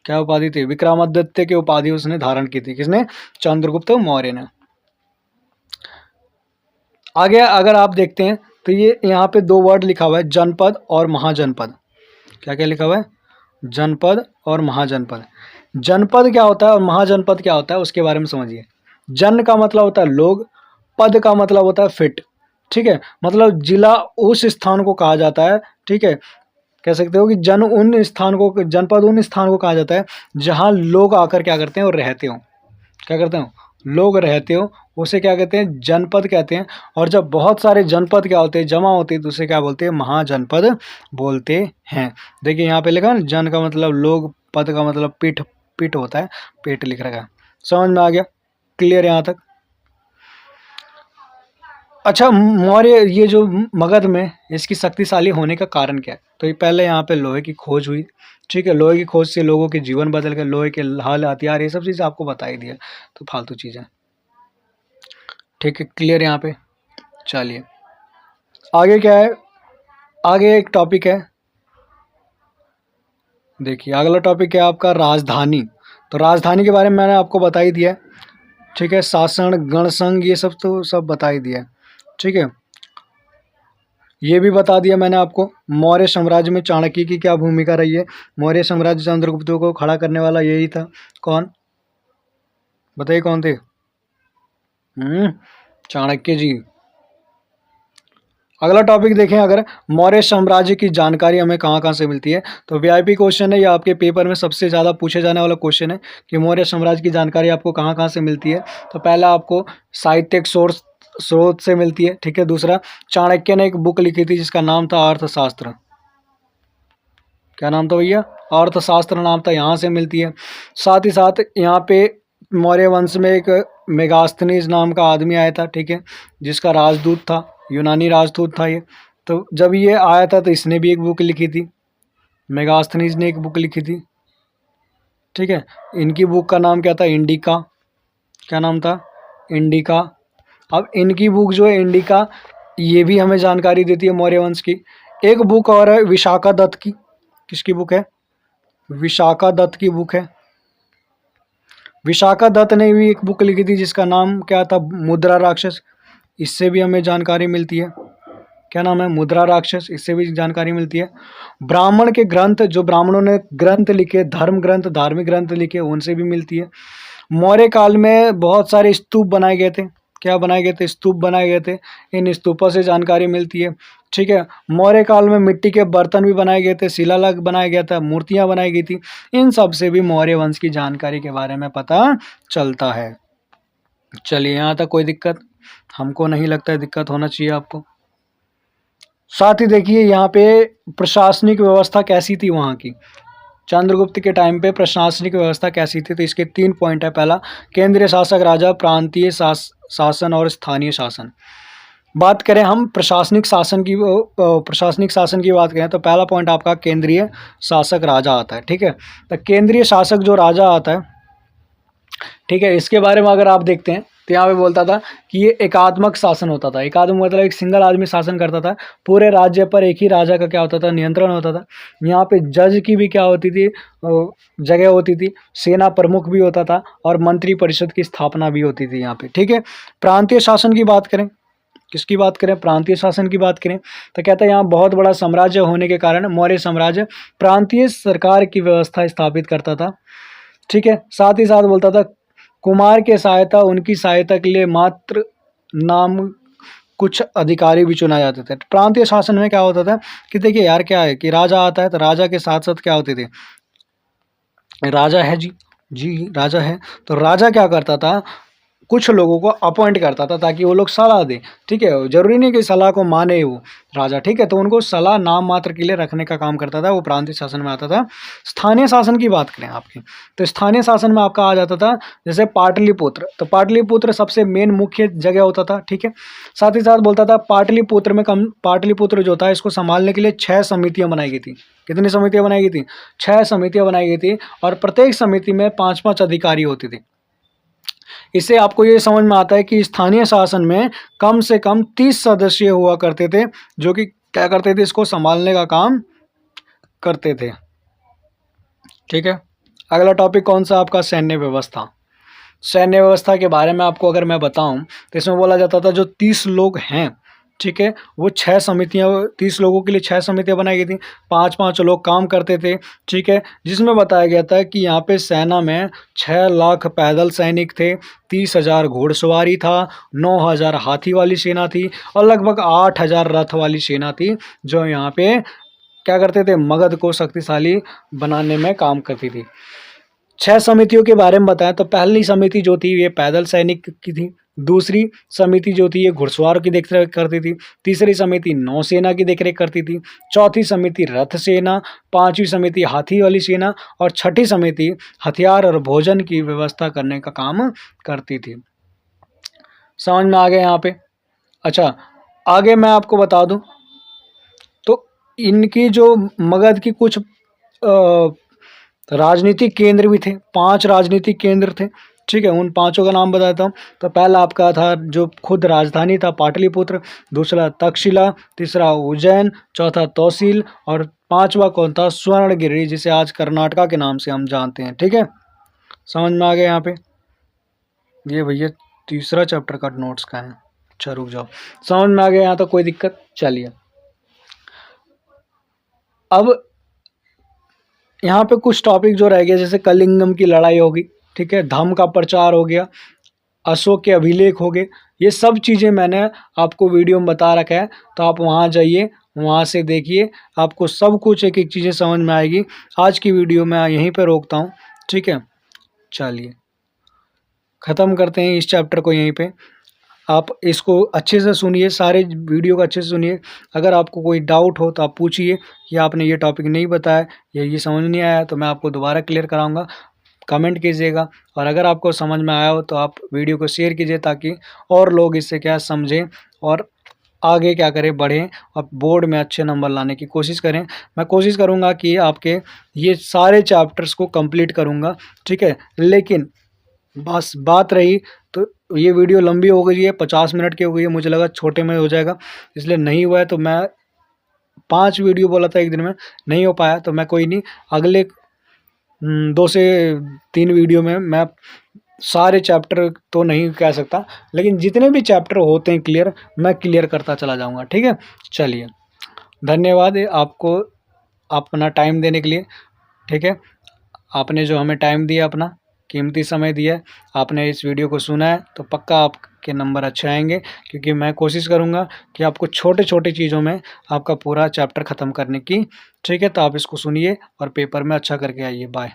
क्या उपाधि थी, विक्रमादित्य की उपाधि उसने धारण की थी। किसने, चंद्रगुप्त मौर्य ने। आगे अगर आप देखते हैं तो ये यहाँ पे 2 वर्ड लिखा हुआ है, जनपद और महाजनपद। क्या क्या लिखा हुआ है, जनपद और महाजनपद। जनपद क्या होता है और महाजनपद क्या होता है उसके बारे में समझिए। जन का मतलब होता है लोग, पद का मतलब होता है फिट। ठीक है, मतलब जिला उस स्थान को कहा जाता है। ठीक है, कह सकते हो कि जनपद उन स्थान को कहा जाता है जहाँ लोग आकर क्या करते हैं और रहते हो। क्या करते हो, लोग रहते हो, उसे क्या कहते हैं, जनपद कहते हैं। और जब बहुत सारे जनपद क्या होते हैं, जमा होते हैं, तो उसे क्या बोलते हैं, महाजनपद बोलते हैं। देखिए यहाँ पे लिखा है, जन का मतलब लोग, पद का मतलब पीठ होता है, पेट लिख रखा है। समझ में आ गया, क्लियर यहाँ तक। अच्छा, मौर्य ये जो मगध में इसकी शक्तिशाली होने का कारण क्या है, तो ये पहले यहाँ पे लोहे की खोज हुई। ठीक है, लोहे की खोज से लोगों के जीवन बदल गए, लोहे के हल हथियार ये सब चीज़ आपको बता ही दिया, तो फालतू चीज़ें। ठीक है, क्लियर यहाँ पे। चलिए आगे क्या है, आगे एक टॉपिक है। देखिए अगला टॉपिक है आपका राजधानी। तो राजधानी के बारे में मैंने आपको बता ही दिया है। ठीक है, शासन, गण संघ, ये सब तो सब बता ही दिया है। ठीक है, ये भी बता दिया मैंने आपको। मौर्य साम्राज्य में चाणक्य की क्या भूमिका रही है। मौर्य साम्राज्य चंद्रगुप्त को खड़ा करने वाला यही था। कौन, बताइए कौन थे। चाणक्य जी। अगला टॉपिक देखें, अगर मौर्य साम्राज्य की जानकारी हमें कहाँ कहाँ से मिलती है, तो वीआईपी क्वेश्चन है, ये आपके पेपर में सबसे ज़्यादा पूछे जाने वाला क्वेश्चन है कि मौर्य साम्राज्य की जानकारी आपको कहाँ कहाँ से मिलती है। तो पहला आपको साहित्यिक सोर्स स्रोत से मिलती है, ठीक है। दूसरा, चाणक्य ने एक बुक लिखी थी जिसका नाम था अर्थशास्त्र। क्या नाम था भैया, अर्थशास्त्र नाम था, यहाँ से मिलती है। साथ ही साथ यहाँ पे मौर्य वंश में एक मेगास्थनीज नाम का आदमी आया था, ठीक है, जिसका राजदूत था, यूनानी राजदूत था ये। तो जब ये आया था तो इसने भी एक बुक लिखी थी, मेगास्थनीज ने एक बुक लिखी थी, ठीक है। इनकी बुक का नाम क्या था, इंडिका। क्या नाम था, इंडिका। अब इनकी बुक जो है इंडिका, ये भी हमें जानकारी देती है मौर्य वंश की। एक बुक और है विशाखा दत्त की। किसकी बुक है, विशाखा दत्त की बुक है। विशाखा दत्त ने भी एक बुक लिखी थी जिसका नाम क्या था, मुद्रा राक्षस। इससे भी हमें जानकारी मिलती है। क्या नाम है, मुद्रा राक्षस, इससे भी जानकारी मिलती है। ब्राह्मण के ग्रंथ, जो ब्राह्मणों ने ग्रंथ लिखे, धर्म ग्रंथ, धार्मिक ग्रंथ लिखे, उनसे भी मिलती है। मौर्य काल में बहुत सारे स्तूप बनाए गए थे। क्या बनाए गए थे, स्तूप बनाए गए थे। इन स्तूपों से जानकारी मिलती है, ठीक है। मौर्य काल में मिट्टी के बर्तन भी बनाए गए थे, शिलालेख बनाया गया था, मूर्तियां बनाई गई थी। इन सब से भी मौर्य वंश की जानकारी के बारे में पता चलता है। चलिए, यहाँ तक कोई दिक्कत हमको नहीं लगता है, दिक्कत होना चाहिए आपको। साथ ही देखिए यहाँ पे प्रशासनिक व्यवस्था कैसी थी वहाँ की, चंद्रगुप्त के टाइम पे प्रशासनिक व्यवस्था कैसी थी। तो इसके 3 पॉइंट है। पहला, केंद्रीय शासक राजा, प्रांतीय शासन और स्थानीय शासन। बात करें हम प्रशासनिक शासन की बात करें तो पहला पॉइंट आपका केंद्रीय शासक राजा आता है, ठीक है। तो केंद्रीय शासक जो राजा आता है, ठीक है, इसके बारे में अगर आप देखते हैं तो यहाँ पे बोलता था कि ये एकात्मक शासन होता था। एकात्मक मतलब एक सिंगल आदमी शासन करता था, पूरे राज्य पर एक ही राजा का क्या होता था, नियंत्रण होता था। यहाँ पे जज की भी क्या होती थी, जगह होती थी, सेना प्रमुख भी होता था और मंत्री परिषद की स्थापना भी होती थी यहाँ पे, ठीक है। प्रांतीय शासन की बात करें, किसकी बात करें, प्रांतीय शासन की बात करें, तो कहता है यहाँ बहुत बड़ा साम्राज्य होने के कारण मौर्य साम्राज्य प्रांतीय सरकार की व्यवस्था स्थापित करता था, ठीक है। साथ ही साथ बोलता था कुमार के सहायता, उनकी सहायता के लिए मात्र नाम कुछ अधिकारी भी चुना जाते थे। प्रांतीय शासन में क्या होता था कि देखिए यार, क्या है कि राजा आता है तो राजा के साथ साथ क्या होते थे, राजा है जी, जी राजा है, तो राजा क्या करता था, कुछ लोगों को अपॉइंट करता था ताकि वो लोग सलाह दें, ठीक है। जरूरी नहीं कि सलाह को माने वो राजा, ठीक है। तो उनको सलाह नाम मात्र के लिए रखने का काम करता था, वो प्रांतीय शासन में आता था। स्थानीय शासन की बात करें आपकी, तो स्थानीय शासन में आपका आ जाता था जैसे पाटलिपुत्र। तो पाटलिपुत्र सबसे मेन मुख्य जगह होता था, ठीक है। साथ ही साथ बोलता था पाटलिपुत्र में पाटलिपुत्र जो था इसको संभालने के लिए 6 समितियां बनाई गई थी। कितनी समितियां बनाई गई थी, 6 समितियां बनाई गई थी, और प्रत्येक समिति में 5-5 अधिकारी होते थे। इससे आपको ये समझ में आता है कि स्थानीय शासन में कम से कम 30 सदस्य हुआ करते थे, जो कि क्या करते थे, इसको संभालने का काम करते थे, ठीक है। अगला टॉपिक कौन सा आपका, सैन्य व्यवस्था। सैन्य व्यवस्था के बारे में आपको अगर मैं बताऊं तो इसमें बोला जाता था जो 30 लोग हैं, ठीक है, वो 6 समितियां, 30 लोगों के लिए 6 समितियां बनाई गई थी, 5-5 लोग काम करते थे, ठीक है। जिसमें बताया गया था कि यहाँ पे सेना में 6 लाख पैदल सैनिक थे, 30,000 घोड़सवारी था, 9,000 हाथी वाली सेना थी, और लगभग 8,000 रथ वाली सेना थी, जो यहाँ पे क्या करते थे, मगध को शक्तिशाली बनाने में काम करती थी। 6 समितियों के बारे में बताएं तो पहली समिति जो थी ये पैदल सैनिक की थी, दूसरी समिति जो थी ये घुड़सवार की देखरेख करती थी, तीसरी समिति नौसेना की देखरेख करती थी, चौथी समिति रथ सेना, पांचवी समिति हाथी वाली सेना, और छठी समिति हथियार और भोजन की व्यवस्था करने का काम करती थी। समझ में आ गया यहाँ पे। अच्छा, आगे मैं आपको बता दूं तो इनकी जो मगध की कुछ राजनीतिक केंद्र भी थे, 5 राजनीतिक केंद्र थे, ठीक है। उन 5 का नाम बताता हूँ। तो पहला आपका था जो खुद राजधानी था पाटलिपुत्र, दूसरा तक्षशिला, तीसरा उज्जैन, चौथा तौसील, और 5वां कौन था, स्वर्णगिरी, जिसे आज कर्नाटका के नाम से हम जानते हैं, ठीक है। समझ में आ गया यहाँ पे। ये भैया तीसरा चैप्टर का नोट्स का है। अच्छा रुक जाओ, समझ में आ गया यहाँ तो कोई दिक्कत। चलिए अब यहाँ पे कुछ टॉपिक जो रह गया, जैसे कलिंगम की लड़ाई होगी, ठीक है, धम्म का प्रचार हो गया, अशोक के अभिलेख हो गए, ये सब चीज़ें मैंने आपको वीडियो में बता रखा है। तो आप वहाँ जाइए, वहाँ से देखिए, आपको सब कुछ एक एक चीज़ें समझ में आएगी। आज की वीडियो मैं यहीं पे रोकता हूँ, ठीक है। चलिए ख़त्म करते हैं इस चैप्टर को यहीं पे। आप इसको अच्छे से सुनिए, सारे वीडियो को अच्छे से सुनिए। अगर आपको कोई डाउट हो तो आप पूछिए कि आपने ये टॉपिक नहीं बताया या ये समझ नहीं आया, तो मैं आपको दोबारा क्लियर कराऊंगा। कमेंट कीजिएगा, और अगर आपको समझ में आया हो तो आप वीडियो को शेयर कीजिए, ताकि और लोग इससे क्या समझें और आगे क्या करें, बढ़ें और बोर्ड में अच्छे नंबर लाने की कोशिश करें। मैं कोशिश करूँगा कि आपके ये सारे चैप्टर्स को कंप्लीट करूँगा, ठीक है। लेकिन बस बात रही, तो ये वीडियो लंबी हो गई है, 50 मिनट की हो गई है, मुझे लगा छोटे में हो जाएगा, इसलिए नहीं हुआ है। तो मैं 5 वीडियो बोला था एक दिन में, नहीं हो पाया, तो मैं कोई नहीं, अगले 2 से 3 वीडियो में मैं सारे चैप्टर तो नहीं कह सकता, लेकिन जितने भी चैप्टर होते हैं क्लियर, मैं क्लियर करता चला जाऊँगा, ठीक है। चलिए, धन्यवाद आपको अपना टाइम देने के लिए, ठीक है। आपने जो हमें टाइम दिया, अपना कीमती समय दिया है, आपने इस वीडियो को सुना है, तो पक्का आपके नंबर अच्छे आएंगे, क्योंकि मैं कोशिश करूंगा कि आपको छोटे छोटे चीज़ों में आपका पूरा चैप्टर ख़त्म करने की, ठीक है। तो आप इसको सुनिए और पेपर में अच्छा करके आइए। बाय।